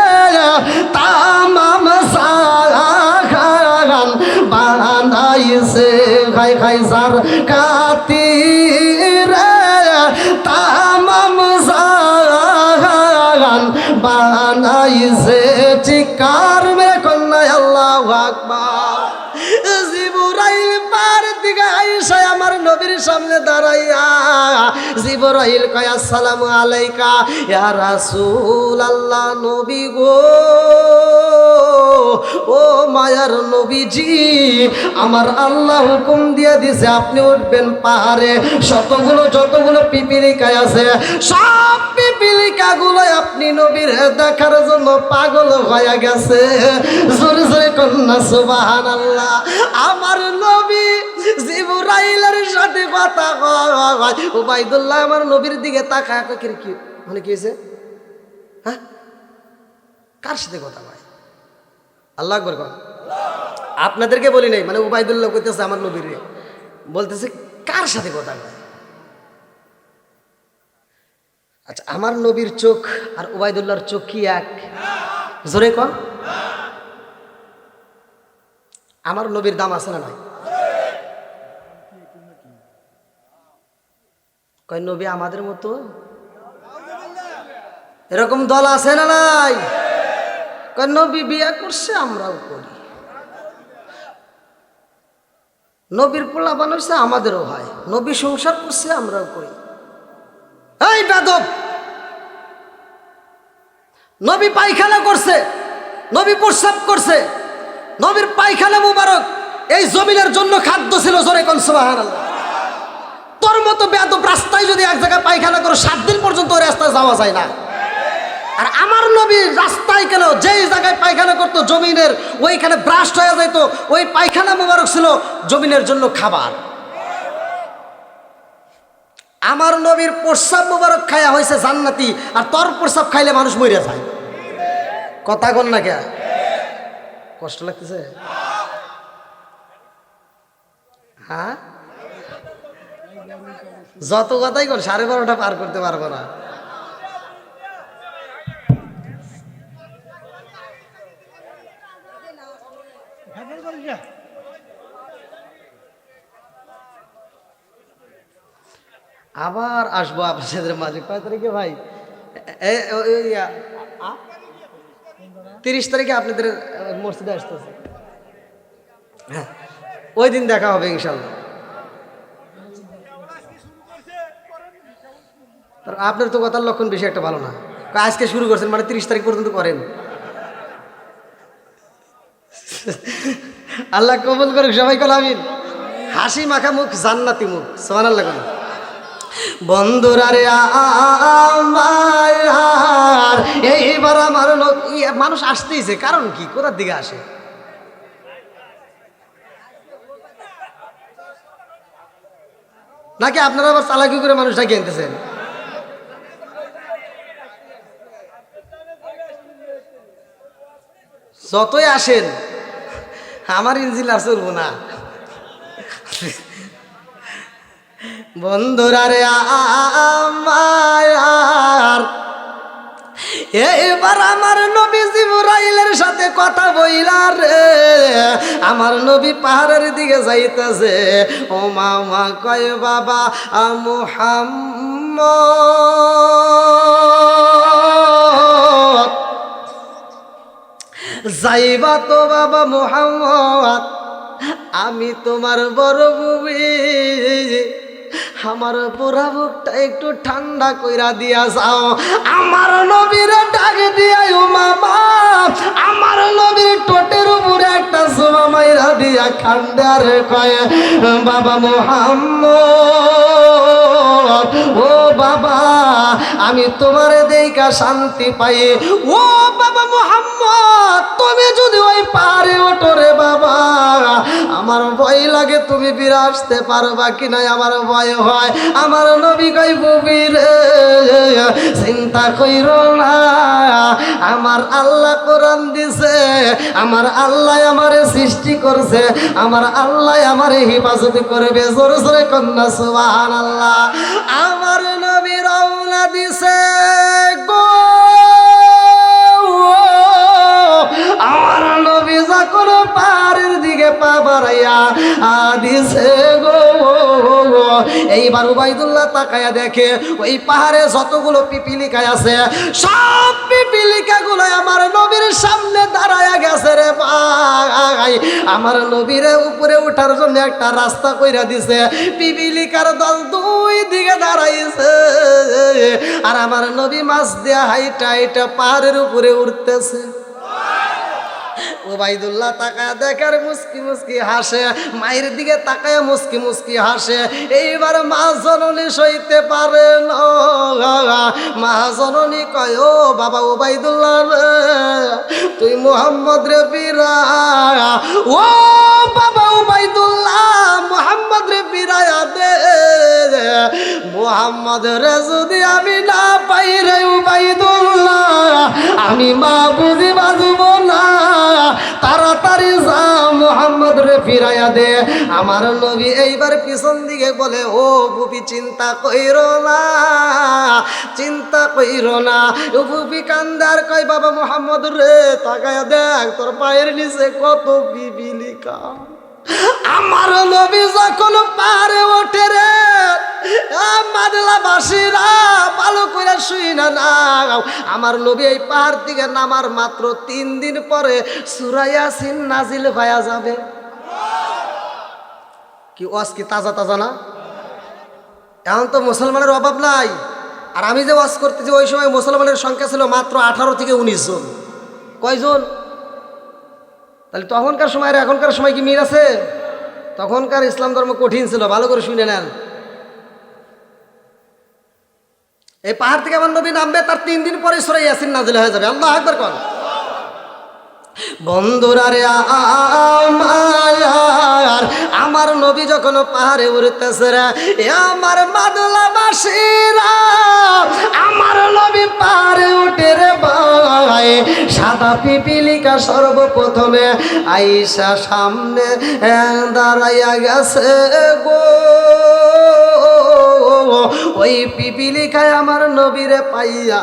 তামাম সাগান বানাইছে, খাই খাই সরকাতিরে তামাম সাগান বানাইছে। চিৎকার মেরে কন্যায় আল্লাহু আকবার। জিবরাইল পার দিকে আইসা আমার নবীর সামনে দাঁড়াইয়া জিবরাইল কয়, আসসালামু আলাইকা ইয়া রাসূলুল্লাহ। নবী গো, ও মায়ার নবীজি, আমার আল্লাহ হুকুম দিয়ে দিছে আপনি উঠবেন পাহাড়ে। যতগুলো পিপিলিকা আছে সব পিপিলিকা গুলো আপনি নবীর দেখার জন্য পাগল হয়ে গেছে। জোরে জোরে কন্যা সুবহানাল্লাহ। আমার নবী জিবরাইলের সাথে কথা কয়, উবাইদুল্লাহ আমার নবীর দিকে তাকায়, কি মানে কি হয়েছে? হ্যাঁ, কার সাথে কথা কয়? আল্লাহু আকবার কয়। আপনাদেরকে বলি নাই, মানে উবাইদুল্লাহ কইতেছে আমার নবীর, বলতেছে কার সাথে কথা কয়। আচ্ছা, আমার নবীর চোখ আর উবাইদুল্লাহর চোখ কি এক? জোরে কন। আমার নবীর দাম আছে না নাই? কয় নবী আমাদের মতো এরকম দল আছে না নাই? কয় নবী বিয়ে করছে আমরাও করি, নবীর পোলাপান হইছে আমাদেরও হয়, নবী সংসার করছে আমরাও করি। এই বেদব, নবী পায়খানা করছে, নবী প্রস্রাব করছে, নবীর পায়খানা মুবারক এই জমিনের জন্য খাদ্য ছিল। জোরে কোন সুবহানাল্লাহ। তোর মতো বেদব রাস্তায় যদি এক জায়গায় পায়খানা করো 7 দিন পর্যন্ত ওই রাস্তায় যাওয়া যায় না। আর আমার নবী রাস্তায় কেন যেই জায়গায় পায়খানা করতো জমিনের ওইখানে ব্রাস্ট হয়ে যেত, ওই পায়খানা মুবারক ছিল জমিনের জন্য খাবার। আমার নবীর প্রস্রাব মুবারক খায়া হয়েছে জান্নাতি, আর তোর প্রস্রাব খাইলে মানুষ মরে যায়। কথা কন না কে? কষ্ট লাগতেছে? হ্যাঁ, যত কথাই কর 12:30 পার করতে পারবো না। আবার আসবো আপনাদের মাঝে। কয় তারিখে ভাই? 30 তারিখে আপনাদের মসজিদে আসতেছে। হ্যাঁ, ওই দিন দেখা হবে ইনশাল্লাহ। আপনার তো কথার লক্ষণ বেশি একটা ভালো না। আজকে শুরু করছেন মানে 30 তারিখ পর্যন্ত করেন। আল্লাহ কবুল করুক সবাই কল আমিন। হাসি মাখা মুখ, জান্নাতি মুখ। সুবহানাল্লাহ। বন্ধুরা রে আমার এইবার আমার মানুষ আসতেইছে, কারণ কি? কোথার দিকে আসে? নাকি আপনারা আবার চালাকি করে মানুষ ডাকে আনতেছেন? যতই আসেন আমার ইঞ্জিন আর চলবো না। বন্ধুরা রে আমার এইবার আমার নবী জিবরাইলের সাথে কথা বইলা রে, আমার নবী পাহাড়ের দিকে যাইতেছে। ও মামা কয় বাবা মুহাম্মদ যাইবা তো বাবা মুহাম্মদ, আমি তোমার বড় বুবি, আমার পুরা বুকটা একটু ঠান্ডা কইরা দিয়া যাও। আমার নবীর ডাক দিয়া ও মামা, আমার নবীর টোটের উপরে একটা সোমা মাইরা দিয়া খান্ডার কয় বাবা মুহাম্মদ, ও বাবা আমি তোমার দেইকা শান্তি পাই। ও বাবা মুহাম্মদ, তুমি যদি ওই পারে ওঠো রে বাবা, আমার ভয় লাগে তুমি ফিরে আসতে পারবা কিনা, আমার ভয় হয়। আমার নবী কই বুবি রে চিন্তা কইরো না, আমার আল্লাহ কোরআন দিছে, আমার আল্লাহ আমারে সৃষ্টি করছে, আমার আল্লাহ আমারে হেফাজত করবে। জোরে জোরে কন্যা সুবহানাল্লাহ। আমার নবী রওনা দিছে গো, আমার নবী যখন পাহাড়ের দিকে পা বাড়াইয়া দিছে গো, এইবার উবাইদুল্লাহ তাকায়া দেখে ওই পাহাড়ে যতগুলো পিপিলিকা আছে সব পিপিলিকা গুলো আমার নবীর সামনে দাঁড়ায়া গেছে রে ভাই। আমার নবীর উপরে ওঠার জন্য একটা রাস্তা কইরা দিছে, পিপিলিকার দল দুই দিকে দাঁড়াইছে, আর আমার নবী মাছ দিয়া হাইটা হাইটা পাহাড়ের উপরে উঠতেছে। উবাইদুল্লাহ তাকায় দেখার মুস্কি মুস্কি হাসে, মায়ের দিকে তাকায় মুস্কি মুস্কি হাসে। এইবার মা জননী সইতে পারে না, মা জননী কয় ও বাবা উবাইদুল্লাহ রে, তুই মুহাম্মদ রে পিরা। ও বাবা উবাইদুল্লাহ, মুহাম্মদ রে পিরায়া দে, মুহাম্মদ রে যদি আমি না পাই রে উবাইদুল্লাহ, আমি মা বুঝি বাজব না, তাড়াতাড়ি যা মুহাম্মদ রে ফিরাইয়া দে। আমার নবী এইবার পিছন দিকে বলে, ও বুবি চিন্তা কইরো না, চিন্তা কইরো না। ও বুবি কান্দার কয়, বাবা মুহাম্মদ রে তাকায়া দেখ তোর পায়ের নিচে কত পিপিলিকা। আমার নবী যখন পারে ওঠে রে, মাদলাবাসীরা ভালো করে শুই না নাও। আমার নবী এই পাহাড় থেকে নামার মাত্র 3 দিন পরে সূরা ইয়াসিন নাজিল হয়ে যাবে। কি ওয়াজ কি তাজা তাজা না? এখন তো মুসলমানের অভাব নাই। আর আমি যে ওয়াজ করতেছি ওই সময় মুসলমানের সংখ্যা ছিল মাত্র 18 থেকে 19 জন। কয়জন? তাহলে তখনকার সময় আর এখনকার সময় কি মিল আছে? তখনকার ইসলাম ধর্ম কঠিন ছিল, ভালো করে শুনে নেন। এই পাহাড় থেকে আমার নবী নামবে, তার 3 দিন পরে সূরা ইয়াসিন নাজিল হয়ে যাবে। আল্লাহু আকবার কোন। বন্ধুরা রে আমার নবী যখন পাহাড়ে উঠতেছে রে, আমার মাদলাবাসীরা আমার নবী পাহাড়ে উঠে রে ভাই, সাদা পিপিলিকা সর্বপ্রথমে আইসা সামনে দাঁড়াইয়া গেছে গো। ওই পিপিলিকায় আমার নবীরে পাইয়া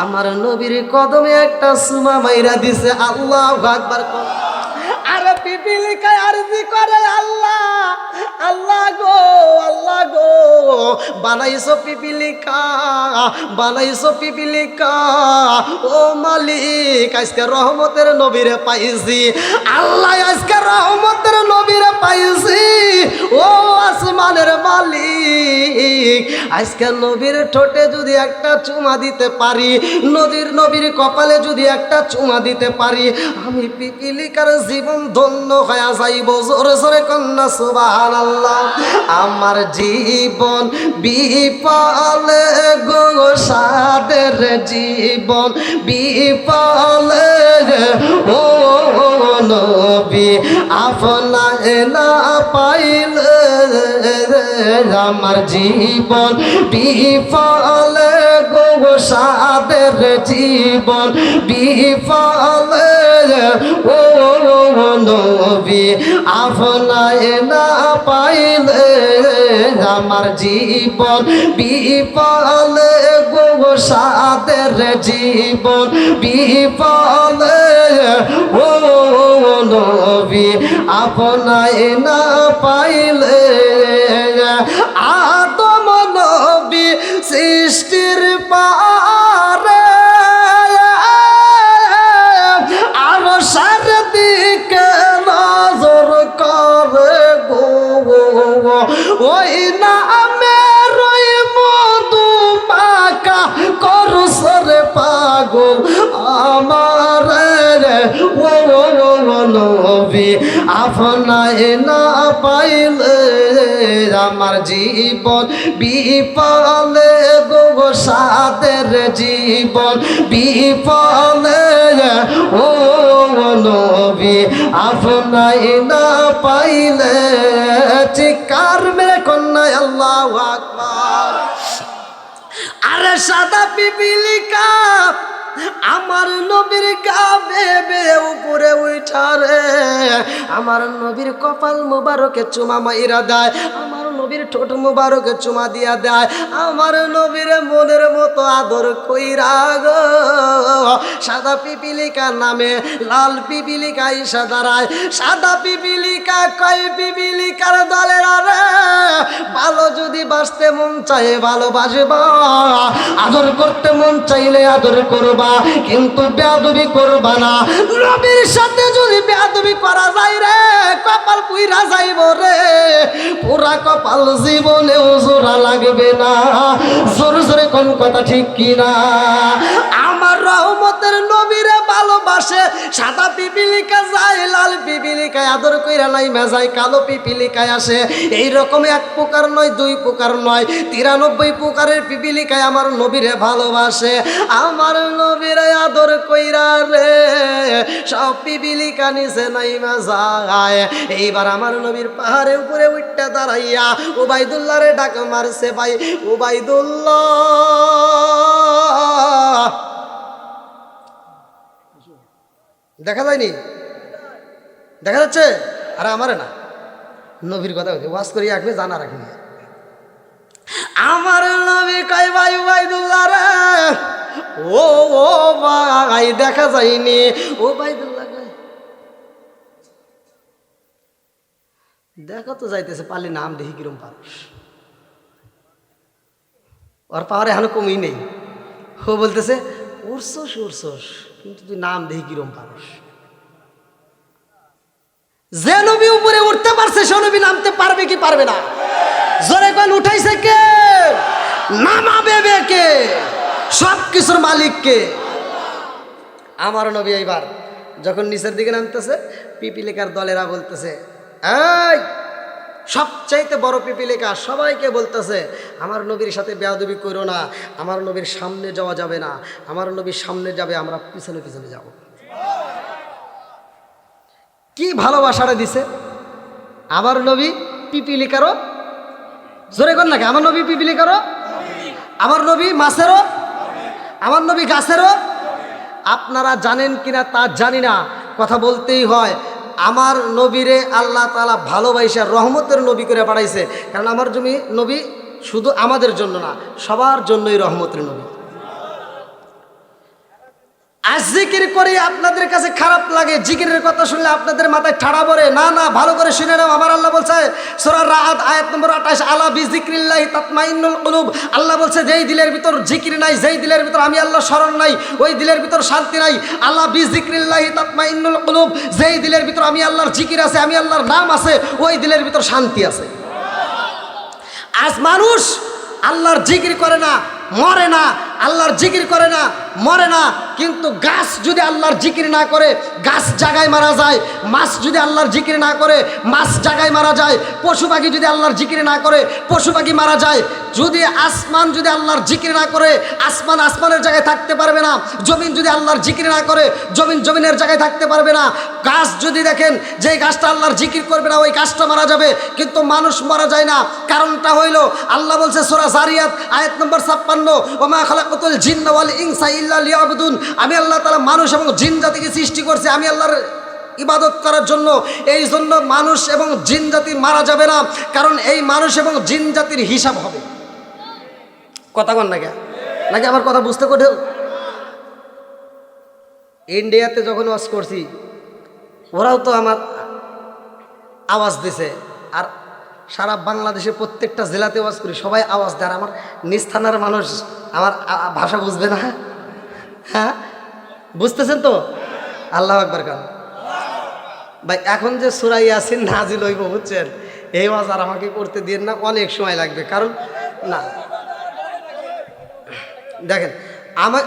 আমার নবীর কদমে একটা সুমা মাইরা দিছে। আল্লাহু আকবার। আরে পিপিলিকায় আরজি করে, আল্লাহ আল্লাহ গো, আল্লাহ গো, বানাইছো পিপিলিকা, বানাইছো পিপিলিকা। ও মালিক, আজকে রহমতের নবীরে পাইছি। আল্লাহ আজকে রহমতের নবীরে পাইছি। ও আসমানের মালিক, আজকে নবীর ঠোঁটে যদি একটা চুমা দিতে পারি, নবীর কপালে যদি একটা চুমা দিতে পারি, আমি পিপিলিকার জীবন ধন্য হয়ে যাইব। জোরে জোরে কন্যা সুবহানাল্লাহ। আমার জীবন বিপালে গো, সাদের জীবন বিপালে ও নবী আপনাকে না পাইলে আমার জীবন বিফলে গো, সাদের জীবন বিফলে ও নবী আপনাকে না পাইলে আমার জীবন বিফলে গো, সাদের জীবন বিফলে ও নবী আপনাকে না পাইলে। আদম নবী সৃষ্টির পারে আরশের দিকে নজর করে গো, ওই নামের ওই মধু মাখা করসরে পাগল আমার ও নবী আপনাকে না পাইলে আমার জীবন বিফলে গো, সাদের জীবন বিফলে ও নবী আপনাকে না পাইলে। চিৎকার মেরে কন্যা আল্লাহু আকবার। আরে সাদা পিপিলিকা আমার নবীর গা বেবে উপরে উঠারে, আমার নবীর কপাল মুবারকে চুমা মাইরা দেয়, আমার নবীর ঠোঁট মুবারকে চুমা দিয়া দেয়, আমার নবীর মনের মতো আদর কইরা গো। সাদা পিপিলিকা নামে লাল পিপিলিকা ইসা দাঁড়ায়। সাদা পিপিলিকা কয় পিপিলিকার দলের আরে ভালো যদি বাঁচতে মন চায় ভালোবাসবা, আদর করতে মন চাইলে আদর করবা, কিন্তু বেয়াদবি করবা না। নবীর সাথে যদি বেয়াদবি করা যায় রে, কপাল পুইরা যাইব রে, পুরা কপাল জীবনেও জোড়া লাগবে না। জোর জোরে কোন কথা ঠিক কিনা? আমার রহমতের নবীরে ভালোবাসে। সাদা পিপিলিকা যায়, লাল পিপিলিকায় আদর কইরা নাই মেজায়, কালো পিপিলিকায় আসে। এইরকম 1 প্রকার নয় 2 প্রকার নয়, 93 প্রকারের পিপিলিকায় আমার নবীরে ভালোবাসে। আমার নবীরে আদর কইরা রে সব পিপিলিকা নিচে নাই মেজায়। এইবার আমার নবীর পাহাড়ের উপরে উঠতে দাঁড়াইয়া উবাইদুল্লাহ রে ডাক মারছে, ভাই উবাইদুল্লাহ। দেখা যায়নি? দেখা যাচ্ছে? আরে আমারে না, নবীর কথা বলছি, ওয়াজ করি রাখবে জানা রাখবে। আমার নবী কয় ভাই উবাইদুল্লাহ রে, ও ও ভাই দেখা যায়নি। উবাইদুল্লাহ কয় দেখা তো যাইতেছে, পারলি নাম দেখি কিরম পারস। ওর পাওয়ার এখনো কমই নেই। ও বলতেছে উড়ছস উড়ছস, কিন্তু তুই নাম দেখি কিরম পারস। যে নবী উপরে উঠতে পারছে সে নবী নামতে পারবে কি পারবে না? জোরে কোন উঠাইছে কে? নামাবে কে? সব কিছুর মালিক কে? আমার নবী এইবার যখন নিচের দিকে নামতেছে, পিপিলিকার দলেরা বলতেছে, এই সবচাইতে বড় পিপিলিকা সবাইকে বলতেছে, আমার নবীর সাথে বেয়াদবি করো না, আমার নবীর সামনে যাওয়া যাবে না, আমার নবীর সামনে যাবে, আমরা পিছনে পিছনে যাব। কি ভালোবাসাটা দিছে আমার নবী পিপিলিকারও। জোরে কর নাকি, আমার নবী পিপিলিকারও, আমার নবী মাছেরও, আমার নবী গাছেরও। আপনারা জানেন কিনা তা জানি না, কথা বলতেই হয়। আমার নবীরে আল্লাহ তাআলা ভালোবাসা রহমতের নবী করে পাঠাইছে, কারণ আমার নবী শুধু আমাদের জন্য না, সবার জন্যই রহমতের নবী। আজ জিকির করে আপনাদের কাছে খারাপ লাগে, জিকিরের কথা শুনলে আপনাদের মাথায় ঠাড়া পড়ে, না না, ভালো করে শুনে নাও। আমার আল্লাহ বলছে সূরা রাআদ আয়াত নম্বর 28, আলা বিযিকরিল্লাহি তাতমাইন্নুল কুলুব। আল্লাহ বলছে যেই দিলের ভিতর জিকির নাই, যেই দিলের ভিতর আমি আল্লাহ স্মরণ নাই, ওই দিলের ভিতর শান্তি নাই। আলা বিযিকরিল্লাহি তাতমাইন্নুল কুলুব, যেই দিলের ভিতর আমি আল্লাহর জিকির আছে, আমি আল্লাহর নাম আছে, ওই দিলের ভিতর শান্তি আছে। আজ মানুষ আল্লাহর জিকির করে না, মরে না, আল্লাহর জিকির করে না, মরে না। কিন্তু গাছ যদি আল্লাহর জিকির না করে গাছ জায়গায় মারা যায়, মাছ যদি আল্লাহর জিকির না করে মাছ জায়গায় মারা যায়, পশু পাখি যদি আল্লাহর জিকির না করে পশু পাখি মারা যায়। যদি আসমান যদি আল্লাহর জিকির না করে আসমান আসমানের জায়গায় থাকতে পারবে না, জমিন যদি আল্লাহর জিকির না করে জমিন জমিনের জায়গায় থাকতে পারবে না। গাছ যদি দেখেন যে গাছটা আল্লাহর জিকির করবে না, ওই গাছটা মারা যাবে, কিন্তু মানুষ মারা যায় না। কারণটা হইল আল্লাহ বলছে সূরা জারিয়াত আয়াত নম্বর 56, ওমা খালাকাতুল জিন্না ওয়াল ইনসা ইল্লা লিয়াবুদুন, আমি আল্লাহ তাআলা মানুষ এবং জিন জাতিকে সৃষ্টি করছি আমি আল্লাহর ইবাদত করার জন্য। এই জন্য মানুষ এবং জিন জাতি মারা যাবে না, কারণ এই মানুষ এবং জিন জাতির হিসাব হবে। কথা কন নাকি, নাকি আমার কথা বুঝতে কঠিন? ইন্ডিয়াতে যখন ওয়াজ করছি ওরাও তো আমার আওয়াজ দিছে, আর সারা বাংলাদেশে প্রত্যেকটা জেলাতে ওয়াজ করি, সবাই আওয়াজ দেয়। আর আমার নিজ থানার মানুষ আমার ভাষা বুঝবে না? হ্যাঁ বুঝতেছেন তো? আল্লাহু আকবার কান ভাই। এখন যে সূরা ইয়াসিন নাজিল হইব বুঝছেন, এই ওয়াজ আর আমাকে করতে দিন না, অনেক সময় লাগবে। কারণ না দেখেন,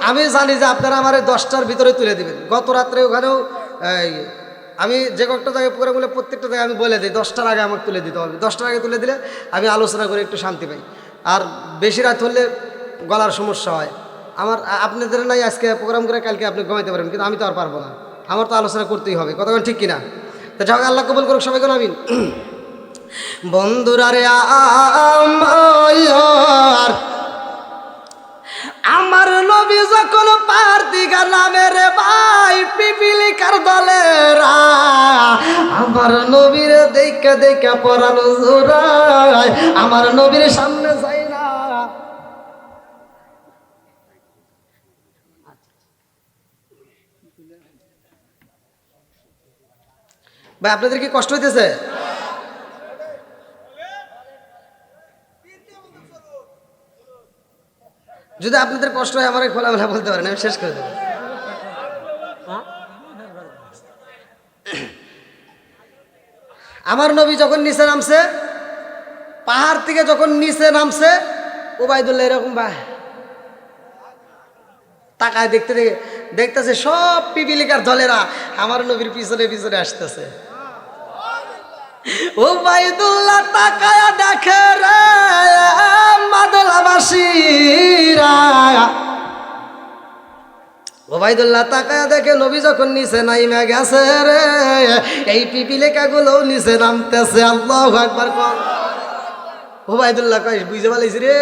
আমি জানি যে আপনারা আমার 10টার ভিতরে তুলে দিবেন। গত রাত্রে ওখানেও আমি যে কয়েকটা জায়গায় প্রোগ্রামগুলো প্রত্যেকটা জায়গায় আমি বলে দিই 10টার আগে আমাকে তুলে দিতে হবে। 10টার আগে তুলে দিলে আমি আলোচনা করে একটু শান্তি পাই। আর বেশি রাত হলে গলার সমস্যা হয় আমার। আপনাদের নাই আজকে প্রোগ্রাম করে কালকে আপনি ঘুমাইতে পারেন, কিন্তু আমি তো আর পারবো না, আমার তো আলোচনা করতেই হবে। কতক্ষণ ঠিক কিনা? তো যাও, আল্লাহ কবুল করুক সবাইকে, আমিন। বন্ধুরা রে আমার নবী যখন পার্থিকা নামে রে ভাই পিপিলিকার দলেরা আমার নবীর দেখা দেখা পরানো জোড়ায় আমার নবীর সামনে যাই না। ভাই আপনাদের কি কষ্ট হইতেছে? যদি আপনাদের কষ্ট হয় আমার খোলামেলা বলতে পারেন, আমি শেষ করে দেবো। আমার নবী যখন নিচে নামছে, পাহাড় থেকে যখন নিচে নামছে, উবাইদুল্লাহ এরকম তাকায় দেখতেছে সব পিপিলিকার দলেরা আমার নবীর পিছনে পিছনে আসতেছে। উবাইদুল্লাহ তাকায়া দেখে রে মাদলাবাসীরা, উবাইদুল্লাহ তাকায়া দেখে নবী যখন নিচে নাইমা গেছে রে, এই পিপিলিকাগুলো নিচে নামতেছে। আল্লাহু আকবার কর। উবাইদুল্লাহ কয় বুঝে পালাইছি রে,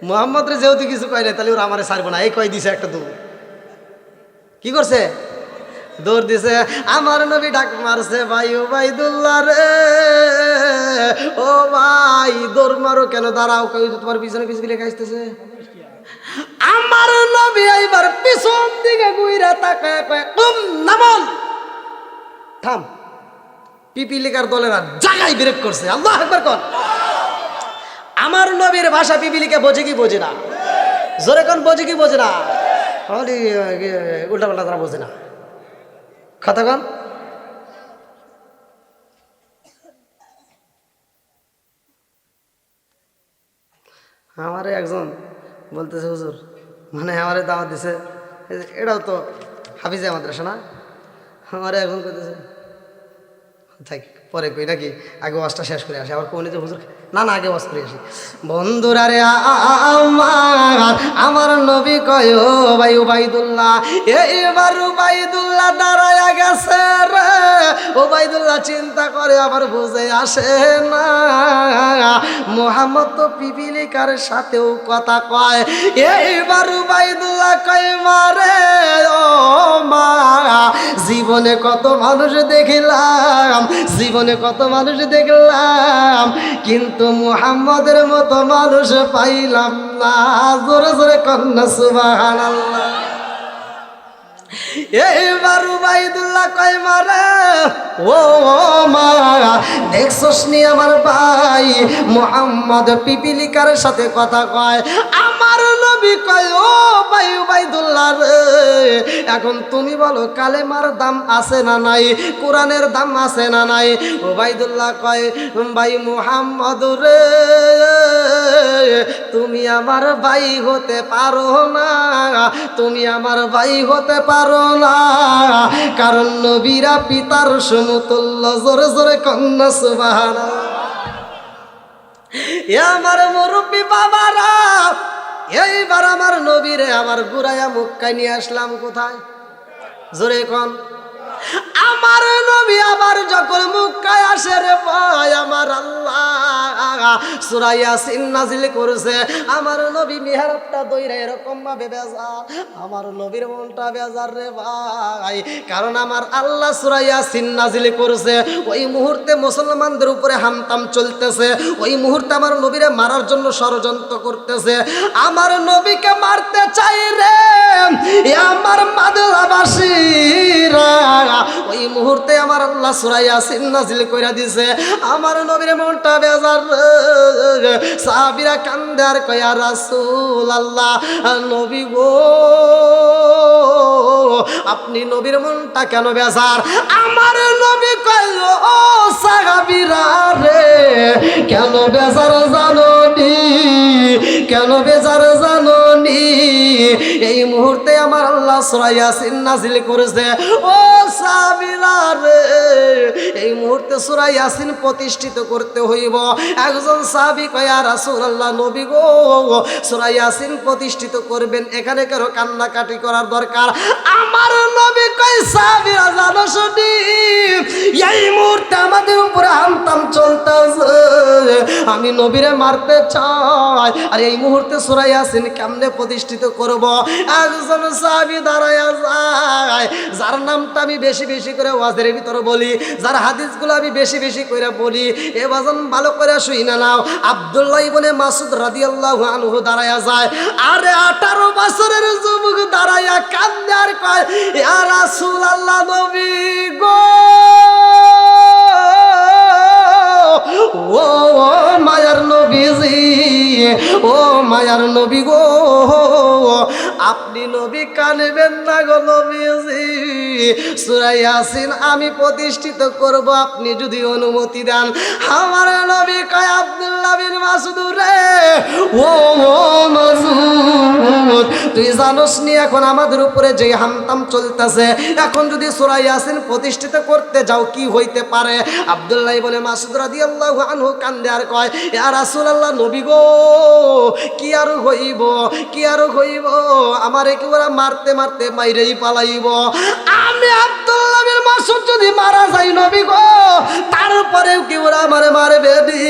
মুহাম্মদ রে যেহেতু কিছু কয় না, তাহলে ওরা আমারে ছাড়বো না, এই কয় দিছে একটা দৌড়। কি করছে? দৌড় দিছে, আমার নবী ডাক মারছে, ভাই উবাইদুল্লাহ রে, ও ভাই দৌড় মারো কেন, দাঁড়াও, কেউ তোমার পিছনে পিছনে খাইতেছে। আমার নবী এইবার পিছন দিকে ঘুরে তাকায় কয়, নামল, থাম। পিপিলিকার দলেরা জায়গায় ব্রেক করছে। আল্লাহু আকবার কোন। আমার নবীর ভাষা পিপিলিকা বোঝে কি বোঝে না? জোরে কোন, বোঝে কি বোঝে না? উল্টা পাল্টা তারা বোঝে না, কথা কোন। আমারে একজন বলতেছে, হুজুর মানে আমারে দাওয়াত দিছে, এটাও তো হাফিজে মাদ্রাসা না, আমারে একজন কইতেছে, থাক পরে কই নাকি, আগে ওয়াজটা শেষ করে আসি। আবার কোনে যে হুজুর, না না আগে ওয়াজ করে আসি। বন্ধুরা রে আমার নবী কয়, ও ভাই উবাইদুল্লাহ, এইবার উবাইদুল্লাহ দাঁড়ায়া গেছে রে। উবাইদুল্লাহ চিন্তা করে, আবার বুঝে আসে না মুহাম্মদ তো পিপিলিকার সাথেও কথা কয়। এইবার উবাইদুল্লাহ কয়, মারে ও মা, জীবনে কত মানুষ দেখিলাম, জীবনে কত মানুষ দেখলাম, কিন্তু মুহাম্মদের মতো মানুষ পাইলাম না। জোরে জোরে কন্যা সুবহানাল্লাহ। এইবার উবাইদুল্লাহ কয়, মারে ও মা, দেখছস নি আমার ভাই মুহাম্মদ পিপিলিকার সাথে কথা কয়। আমার নবী কয়, ও ভাই উবাইদুল্লাহ রে, এখন তুমি বলো কালেমার দাম আছে না নাই, কোরআনের দাম আছে না নাই? উবাইদুল্লাহ কয়, ভাই মুহাম্মদ রে, তুমি আমার ভাই হতে পারো না, তুমি আমার ভাই হতে পারো না, কারণ নবীরা পিতার সমতুল্য। জোরে জোরে কন্যা সুবহানাল্লাহ। আমার মুরব্বী বাবারা, এইবার আমার নবীরে আমার গুরাইয়া মুক্কায় নিয়ে আসলাম কোথায়? জোরে কোন। আমার নবী আবার যখন মক্কায় আসে রে ভাই, আমার আল্লাহ সূরা ইয়াসিন নাজিল করেছে। আমার নবী মিহরাবটা দইরা এরকম ভাবে বেজার, আমার নবীর মনটা বেজার রে ভাই, কারণ আমার আল্লাহ সূরা ইয়াসিন নাজিল করেছে। ওই মুহূর্তে মুসলমানদের উপরে হামতাম চলতেছে, ওই মুহূর্তে আমার নবীরে মারার জন্য ষড়যন্ত্র করতেছে, আমার নবীকে মারতে চাই রে আমার মাদলাবাসীরা। ওই মুহূর্তে আমার আল্লাহ সূরা ইয়াসিন নাজিল কইরা দিছে। আমার নবীর মনটা বেজার, সাহাবীরা কান্দে আর কয়, ইয়া রাসূলুল্লাহ, নবী গো আপনি নবীর মনটা কেন বেজার? আমার নবী কয়, ও সাহাবীরা রে, কেন বেজার জানোনি, কেন বেজার জানোনি? এই মুহূর্তে আমার আল্লাহ সূরা ইয়াসিন নাজিল করেছে। ও সাহাবীরা রে, এই মুহূর্তে সূরা ইয়াসিন প্রতিষ্ঠিত করতে হইব। একজন সাহাবী কয়, ইয়া রাসূলুল্লাহ, নবী গো সূরা ইয়াসিন প্রতিষ্ঠিত করবেন, এখানে কেন কান্নাকাটি করার দরকার? আমার নবী কয়, সাহাবীরা জানো শুনি, এই মুহূর্তে আমাদের উপরে হামতাম চলতেছে, আমি নবীরে মারতে চাই, আর এই মুহূর্তে সূরা ইয়াসিন কেমনে প্রতিষ্ঠিত করব? একজন সাহাবী দাঁড়ায়া যায়, যার নামটা আমি বেশি বেশি করে ওয়াজের ভিতরে বলি, যার হাদিসগুলো আমি বেশি বেশি করে বলি, এ বাজন ভালো করে শুইনা নাও। আব্দুল্লাহ ইবনে মাসউদ রাদিয়াল্লাহু আনহু দাঁড়ায়া যায়, আরে 18 বছরের যুবক দাঁড়ায়া কান্দে আর কয়, ইয়া রাসূলুল্লাহ, নবী গো, ও মায়ার নবীজি, ও মায়ার নবী গো, আপনি নবী কানবেন না গো নবীজি, সূরা ইয়াসিন আমি প্রতিষ্ঠিত করব, আপনি যদি অনুমতি দেন। আমার নবী কয়, আব্দুল্লাহ বিন মাসউদ রে, ও মাসউদ, তুই জানোস নি এখন আমাদের উপরে যে হামতাম চলতেছে, এখন যদি সূরা ইয়াসিন প্রতিষ্ঠিত করতে যাও কি হইতে পারে? আব্দুল্লাহ ইবনে মাসউদ রাদিয়াল্লাহু আনহু কান্দে আর কয়, ইয়া রাসূলুল্লাহ, নবী গো, কি আর হইব, কি আর হইব, আমারে কি ওরা মারতে মারতে মাইরেই পালাইব। আমি আব্দুল্লাহ বিন মাসুদ যদি মারা যায় নবী গো, তারপরেও কি ওরা আমারে মারবে নি?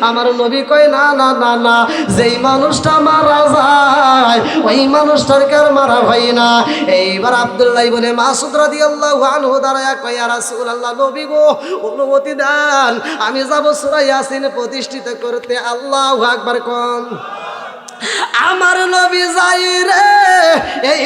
আমার নবী কয় না না না না, যেই মানুষটা মারা যায় ওই মানুষটাকে আর মারা হয় না। এইবার আব্দুল্লাহ ইবনে মাসুদ রাদিয়াল্লাহু আনহু দাঁড়ায়া কয়, ইয়া রাসূলুল্লাহ, নবী গো অনুমতি দেন, আমি যাব সূরা ইয়াসিন প্রতিষ্ঠিত করতে। আল্লাহু আকবার কোন। আমার নবী যাই রে,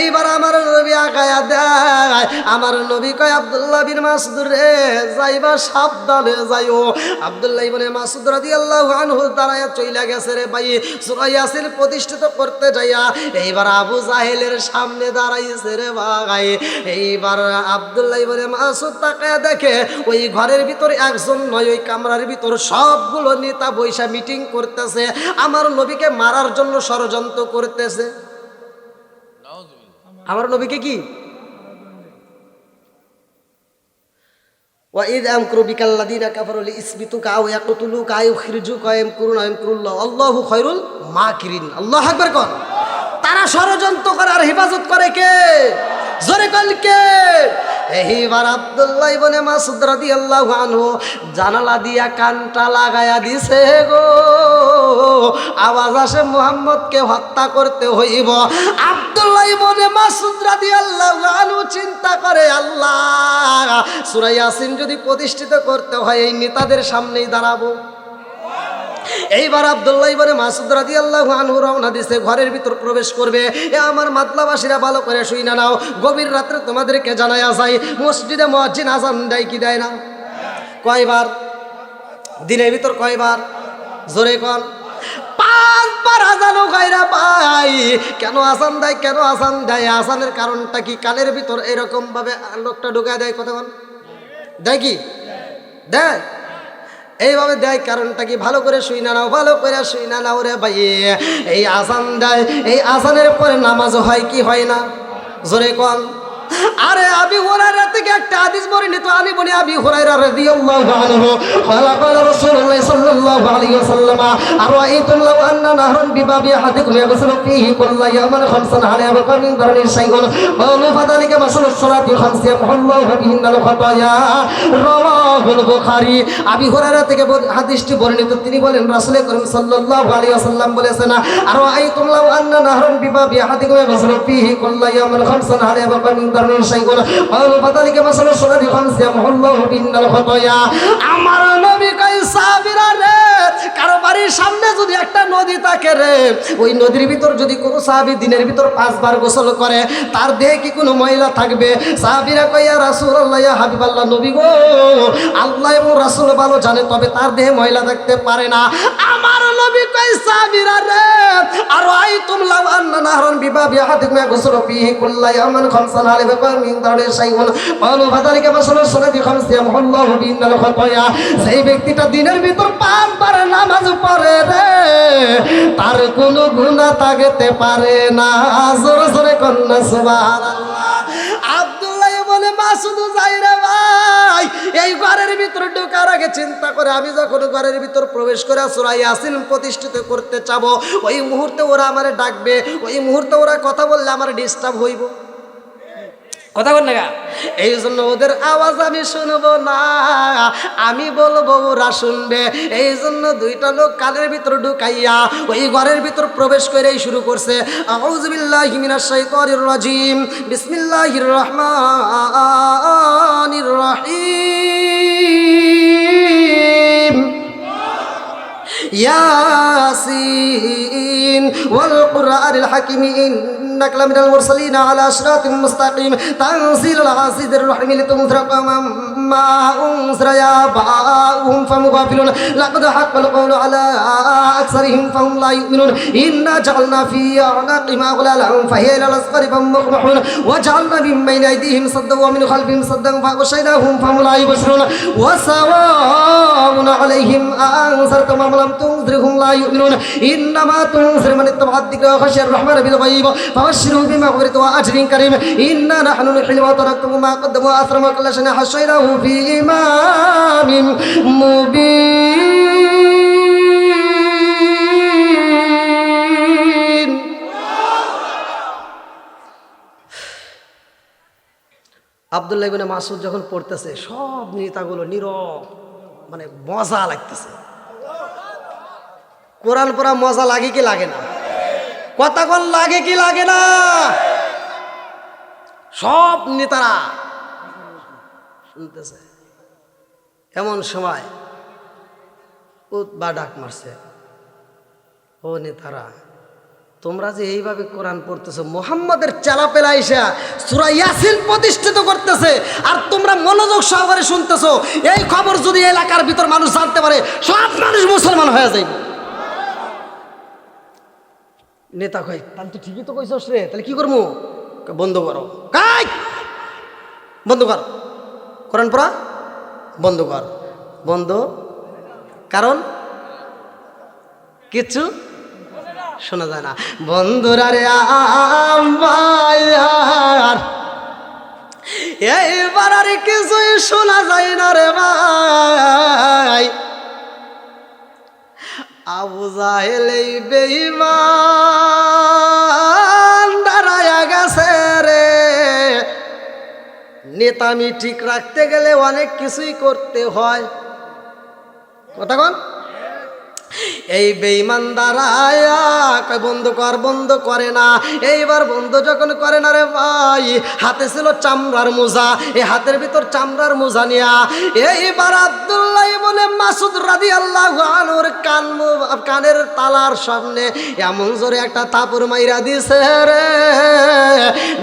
এইবার আমার নবী আগায়া দেয়। আমার নবী কয়, আব্দুল্লাহ বিন মাসুদ রে, যাইবা সাবধানে যাইও। আব্দুল্লাহ ইবনে মাসুদ রাদিয়াল্লাহু আনহু দাঁড়ায়া চইলা গেছে রে ভাই সূরা ইয়াসিন প্রতিষ্ঠিত করতে যাইয়া। এইবার আবু জাহেলের সামনে দাঁড়াইছে রে ভাই। এইবার আব্দুল্লাহ ইবনে মাসুদ তাকায়া দেখে ওই ঘরের ভিতর একজন নয়, ওই কামরার ভিতর সবগুলো নেতা বৈশা মিটিং করতেছে, আমার নবীকে মারার জন্য ষড়যন্ত্র করতেছে। আমার নবীকে কি ওয়াইদ আমকুরু বিকাল্লাযিনা কাফারু লিইসবিতুকা আও ইয়াকতুলুকা আও ইখরিজুকা ইয়ামকুরুনা ইয়ামকুরুল্লাহ আল্লাহু খায়রুল মাকিরিন। আল্লাহু আকবার কর। তারা ষড়যন্ত্র করে আর হেফাজত করে কে? জোরে কল কে? এইবার আব্দুল্লাহ ইবনে মাসুদ রাদিয়াল্লাহু আনহু জানালা দিয়া কানটা লাগায়া দিছে গো, আওয়াজ আসে মুহাম্মদকে হত্যা করতে হইব। আব্দুল্লাহ ইবনে মাসুদ রাদিয়াল্লাহু আনহু চিন্তা করে, আল্লাহ সূরা ইয়াসিন যদি প্রতিষ্ঠিত করতে হয় এই নেতাদের সামনেই দাঁড়াবো। এইবার আব্দুল্লাহ ইবনে মাসুদ রাদিয়াল্লাহু আনহু রওনা দিছে, ঘরের ভিতর প্রবেশ করবে। এ আমার মাতলাবাসীরা ভালো করে শুইনা নাও, গভীর রাত্রে তোমাদেরকে জানায়া যায় মসজিদে মুয়াজ্জিন আযান দেয় কি দেয় না? কয়বার দিনের ভিতর? কয়বার? জোরে কোন। 5 বার আযান গায়রা পাই। কেন আযান দেয়? কেন আযান দেয়? আযানের কারণটা কি? কানের ভিতর এরকম ভাবে লোকটা ঢুকায় দেয়। কথা বল, দেয় কি? দেয় এইভাবে দেয়। কারণটা কি? ভালো করে শুই না নাও, ভালো করে শুই না নাও রে ভাই। এই আযান দেয়, এই আযানের পরে নামাজ হয় কি হয় না? জোরে কোন। আরে আবি হুরায়রা থেকে একটা হাদিস বর্ণিত, আমি বলি আবি হুরায়রা রাদিয়াল্লাহু আনহু ক্বালা ক্বালা রাসূলুল্লাহ সাল্লাল্লাহু আলাইহি ওয়াসাল্লাম আরাআইতুম লাউ আন্না নাহরান বিবাবি আহাদিকুম ইয়াগসিলু ফীহি কুল্লা ইয়াওমিন খামসান আলাইহি ওয়া মিন দারনি শাইউন ক্বালু ফাযালিকা মাসালুস সালাতি খামসিয়া আল্লাহু বিহিন্নাল খাতায়া। রাওয়াহুল বুখারী। আবি হুরায়রা থেকে হাদিসটি বর্ণিত, তিনি বলেন রাসূল করিম সাল্লাল্লাহু আলাইহি ওয়াসাল্লাম বলেছেন, আরাআইতুম লাউ আন্না নাহরান বিবাবি আহাদিকুম ইয়াগসিলু ফীহি কুল্লা ইয়াওমিন খামসান আলাইহি ওয়া মিন আমার নবী কয় সাহাবীরা রে, কারো বাড়ির সামনে যদি একটা নদী থাকে রে, ওই নদীর ভিতর যদি কোনো সাহাবী দিনের ভিতর 5 বার গোসল করে, তার দেহে কি কোনো ময়লা থাকবে? সাহাবীরা কয় ইয়া রাসূলুল্লাহ, ইয়া হাবিবাল্লাহ, নবী গো আল্লাহ এবং রাসূল ভালো জানে, তবে তার দেহে ময়লা থাকতে পারে না। আমার নবী কয় সাহাবীরা রে, আরাআইতুম লাউ আন্না নাহরান বিবাবি আহাদিকুম ইয়াগসিলু ফীহি কুল্লা ইয়াওমিন খামসান আলাইহি ওয়া মিন দারনি শাইউন ক্বালু ফাযালিকা মাসালুস সালাতি খামসিয়া আল্লাহু বিহিন্নাল খাতায়া। সেই ব্যক্তিটা দিনের ভিতর 5 বার নামাজ পড়ে রে, তার কোনো গুনাহ থাকতে পারে না। জোরে জোরে কন্না সুবহানাল্লাহ। আব্দুল্লাহ ইবনে মাসুদ যাইরে ভাই এই ঘরের ভিতর ঢোকার আগে চিন্তা করে, আমি যখন ঘরের ভিতর প্রবেশ করে সূরা ইয়াসিন প্রতিষ্ঠিত করতে চাবো, ওই মুহূর্তে ওরা আমারে ডাকবে, ওই মুহূর্তে ওরা কথা বললে আমার ডিস্টার্ব হইব। কথা বল না, এই জন্য ওদের আওয়াজ আমি শুনবো না, আমি বলবো ওরা শুনবে। এই জন্য 2টা লোক কানের ভিতর ঢুকাইয়া ওই ঘরের ভিতর প্রবেশ করেই শুরু করছে, আউযু বিল্লাহি মিনাশ শাইতানির রাজিম, বিসমিল্লাহির রহমানির রহিম। ইয়াসিন ওয়াল কুরআনিল হাকিম ইন্নাকা লামিনাল মুরসালিন আলা সিরাতিম মুস্তাকিম তানজিলুল আজিজির রহিম লিতুনজিরা কওমান মা উনজিরা আবাউহুম ফাহুম গাফিলুন লাকাদ হাক্কাল কওলু আলা আকসারিহিম ফাহুম লা ইউমিনুন ইন্না জাআলনা ফি আনাকিহিম আগলালান ফাহিয়া ইলাল আসফারি ফাহুম মুকমাহুন ওয়া জাআলনা মিন বাইনি আইদিহিম সাদ্দান ওয়া মিন খালফিহিম সাদ্দান ফাগশায়নাহুম ফাহুম লা ইবসিরুন ওয়া সাওয়াউন আলাইহিম আনজারতাহুম আম লাম তুনজিরহুম লা ইউমিনুন ইন্নামা তুনজিরু মান ইত্তাবা'a আদ-যিকরা ওয়া খাশিয়া আর-রাহমানা বিল গায়ব ফাবাশশিরহু বিমাগফিরাতিন ওয়া আজরিন কারীম ইন্না নাহনু নুহয়ি ওয়া তারাকতুমু মা قدموا وآثروا ما كل شيء حصيناه في إمام مبين. আব্দুল্লাহ ইবনে মাসউদ যখন পড়তেছে সব নেতাগুলো নীরব, মানে মজা লাগতেছে। কোরআন পড়া মজা লাগে কি লাগে না? কথা কোন লাগে কি লাগে না? সব নেতারা শুনতেছে। এমন সময় উতবা ডাক মারছে, ও নেতারা, তোমরা যে এইভাবে কোরআন পড়তেছো, মুহাম্মাদের চেলাপেলা আইসা সূরা ইয়াসিন প্রতিষ্ঠিত করতেছে, আর তোমরা মনোযোগ সহকারে শুনতেছো, এই খবর যদি এলাকার ভিতর মানুষ জানতে পারে, সব মানুষ মুসলমান হয়ে যাবে। নেতা কয়, তাহলে তো ঠিকই তো কইছস রে, তাহলে কি করবো? বন্ধ করো, বন্ধ কর, কোরআন পড়া বন্ধ কর। বন্ধ, কারণ কিছু শোনা যায় না। বন্ধুরা রে আমার, এইবার আর কিছুই শোনা যায় না রে ভাই। আবু জাহেল এই বেঈমান দাঁড়ায়া গেছে রে। নেতামি ঠিক রাখতে গেলে অনেক কিছুই করতে হয়, কথা কন। এই বেঈমান দাঁড়ায়া কয় বন্ধ কর, বন্ধ করে না। এইবার বন্ধ যখন করে না রে ভাই, হাতে ছিল চামড়ার মোজা, এই হাতের ভিতর চামড়ার মোজা নিয়া এইবার আব্দুল্লাহ ইবনে মাসউদ রাদিয়াল্লাহু আনহুর কানের তালার সামনে এমন জোরে একটা থাপড় মাইরা দিছে রে,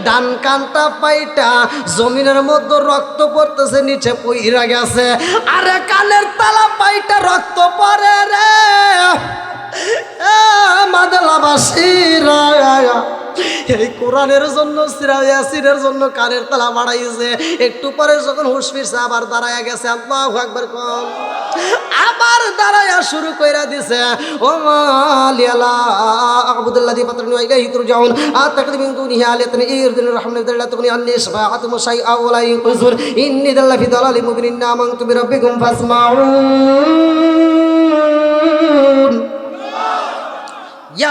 ডান কানটা পাইটা জমিনের মধ্যে রক্ত পড়তেছে, নিচে পইরা গেছে। আরে কানের তালা পাইটা রক্ত পড়ে রে। মাদলাবাসীরা এই কোরআনের জন্য, সূরা ইয়াসিনের জন্য কানের তালা বাড়াইছে। একটু পরে যখন হুঁশ ফিরছে আবার দাঁড়ায়া গেছে, আল্লাহু আকবার কম, আবার দাঁড়ায়া শুরু কইরা দিছে, ও মালিয়ালা আবুদুল্লাহ দি পাত্রনি ইলাইহি তুরজাউন আতাকদি মিন দুনিহি আলাতান ইরদিন রাহমাতুল্লাহ তুকনি আন্নি শাফাআতু মুশাইআ ওয়া লা ইউজুর ইন্নী দাল্লা ফি দালালিম মুবিন ইন্না আমানতু বিরাব্বিকুম ফাসমাউন।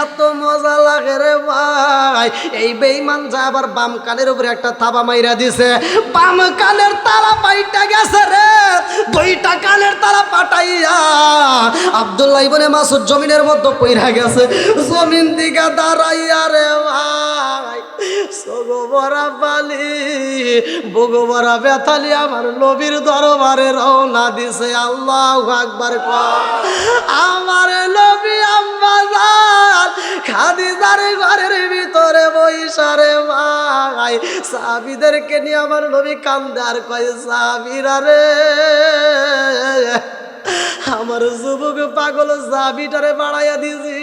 এত মজা লাগে রে ভাই। এই বেঈমান যা আবার বাম কানের উপরে একটা থাবা মাইরা দিছে, বাম কানের তালা পাইটা গেছে রে। দুইটা কানের তালা পাঠাইয়া আব্দুল্লাহ ইবনে মাসউদ জমিনের মধ্যে পইরা গেছে। জমিন দিকে দাঁড়াইয়া রে ভাই, সগবরা বালি বগবরা বেতালি আমার নবীর দরবারে রওনা দিছে। আল্লাহু আকবার কর। আমার নবী আম্মাজান খাদিজার ঘরের ভিতরে বইসা রে ভাই, সাহাবীদেরকে নিয়ে আমার নবী কান্দে আর কয়, সাহাবীরা রে, আমার যুবক পাগল সাহাবীটারে বাড়াইয়া দিছি,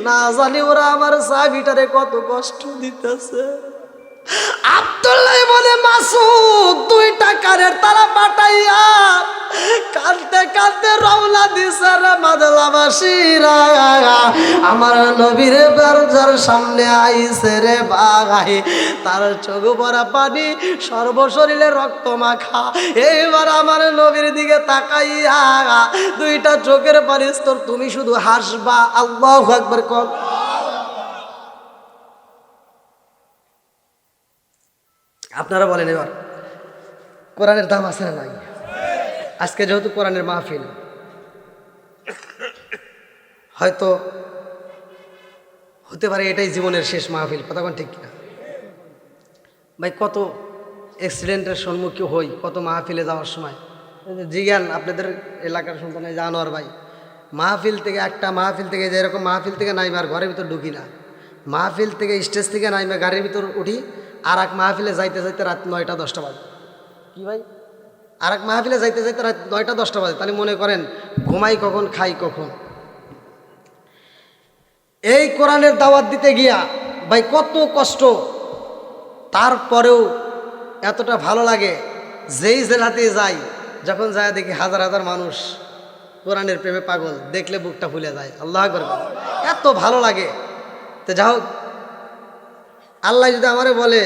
না জানি ওরা আমার সাহাবীটারে কত কষ্ট দিতেছে। আব্দুল্লাহ ইবনে মাসউদ দুইটা কানের তালা পাঠাইয়া কাঁদতে কাঁদতে রওনা দিছে রে মাদলাবাসীরা। আমার নবীর দরজার সামনে আইছে রে ভাই, তার চোখ ভরা পানি, সর্বশরীরে রক্ত মাখা। এইবার আমার নবীর দিকে তাকাইয়া দুইটা চোখের পানি স্তর, তুমি শুধু হাসবা। আল্লাহু আকবার কর। আপনারা বলেন এবার কোরআনের দাম আছে না নাই? আজকে যেহেতু কোরআনের মাহফিল, হয়তো হতে পারে এটাই জীবনের শেষ মাহফিল, কথা কোন ঠিক কিনা ভাই? কত অ্যাক্সিডেন্টের সম্মুখীন হই কত মাহফিলে যাওয়ার সময়। জিজ্ঞান আপনাদের এলাকার সন্তান জানোয়ার ভাই, মাহফিল থেকে একটা মাহফিল থেকে যেরকম মাহফিল থেকে নাইমে আর ঘরের ভিতর ঢুকি না, মাহফিল থেকে স্টেজ থেকে নাইমে গাড়ির ভিতর উঠি, আর এক মাহফিলে যাইতে যাইতে রাত 9টা 10টা বাজে। কি ভাই? আর এক মাহফিলে যাইতে যাইতে রাত 9টা 10টা বাজে। তাহলে মনে করেন ঘুমাই কখন, খাই কখন। এই কোরআনের দাওয়াত দিতে গিয়া ভাই কত কষ্ট, তারপরেও এতটা ভালো লাগে। যেই জেলাতে যাই, যখন যায় দেখি হাজার হাজার মানুষ কোরআনের প্রেমে পাগল, দেখলে বুকটা ফুলে যায়। আল্লাহু আকবার, এত ভালো লাগে। তো যাই হোক, আল্লাহ যদি আমারে বলে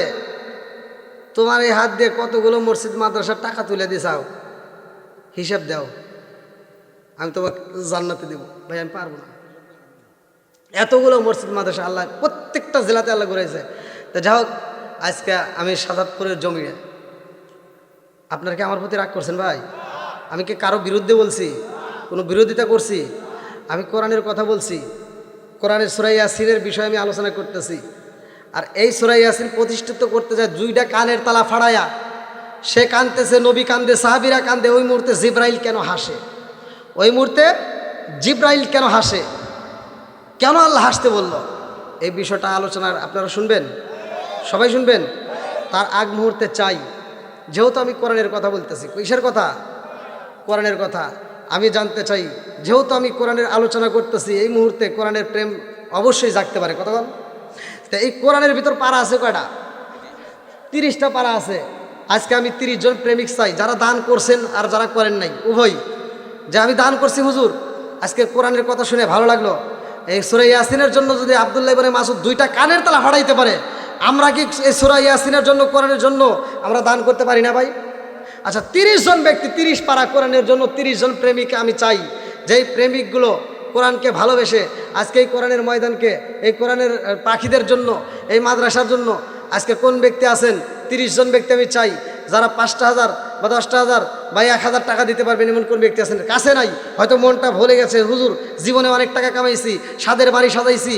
তোমার এই হাত দিয়ে কতগুলো মসজিদ মাদ্রাসার টাকা তুলে দিছাও, হিসাব দাও, আমি তোমাকে জান্নাতে দেব। ভাই আমি পারবো না। এতগুলো মসজিদ মাদ্রাসা আল্লাহ প্রত্যেকটা জেলাতে আল্লাহ ঘুরেছে। তো যাই হোক, আজকে আমি সাদাতপুরের জমিনে আপনারা কি আমার প্রতি রাগ করছেন ভাই? আমি কি কারো বিরুদ্ধে বলছি? কোনো বিরোধিতা করছি? আমি কোরআনের কথা বলছি। কোরআনের সূরা ইয়াসিনের বিষয়ে আমি আলোচনা করতেছি। আর এই সূরা ইয়াসিন প্রতিষ্ঠিত করতে যায় দুইটা কানের তালা ফাড়ায়া সে কাঁদতেছে, নবী কান্দে, সাহাবীরা কান্দে। ওই মুহূর্তে জিব্রাইল কেন হাসে? ওই মুহূর্তে জিব্রাইল কেন হাসে? কেন আল্লাহ হাসতে বলল? এই বিষয়টা আলোচনার আপনারা শুনবেন, সবাই শুনবেন। তার আগ মুহূর্তে চাই, যেহেতু আমি কোরআনের কথা বলতেছি, কিসের কথা? কোরআনের কথা। আমি জানতে চাই, যেহেতু আমি কোরআনের আলোচনা করতেছি, এই মুহূর্তে কোরআনের প্রেম অবশ্যই জাগতে পারে। কথা বল। তা এই কোরআনের ভিতর পারা আছে কয়টা? 30টা পারা আছে। আজকে আমি 30 জন প্রেমিক চাই, যারা দান করছেন আর যারা করেন নাই উভয়। যে আমি দান করছি হুজুর, আজকে কোরআনের কথা শুনে ভালো লাগলো। এই সূরা ইয়াসিনের জন্য যদি আব্দুল্লাহ ইবনে মাসউদ দুইটা কানের তালা ফাড়াইতে পারে, আমরা কি এই সূরা ইয়াসিনের জন্য, কোরআনের জন্য আমরা দান করতে পারি না ভাই? আচ্ছা, 30 জন ব্যক্তি, 30 পারা কোরআনের জন্য 30 জন প্রেমিককে আমি চাই, যেই প্রেমিকগুলো কোরআনকে ভালোবেসে আজকে এই কোরআনের ময়দানকে, এই কোরআনের পাখিদের জন্য, এই মাদ্রাসার জন্য আজকে কোন ব্যক্তি আছেন? 30 জন ব্যক্তি আমি চাই, যারা 5,000 বা 10,000 বা 1,000 টাকা দিতে পারবেন, এমন কোন ব্যক্তি আছেন? কাছে নাই, হয়তো মনটা ভরে গেছে, হুজুর জীবনে অনেক টাকা কামাইছি, স্বাদের বাড়ি সাজাইছি,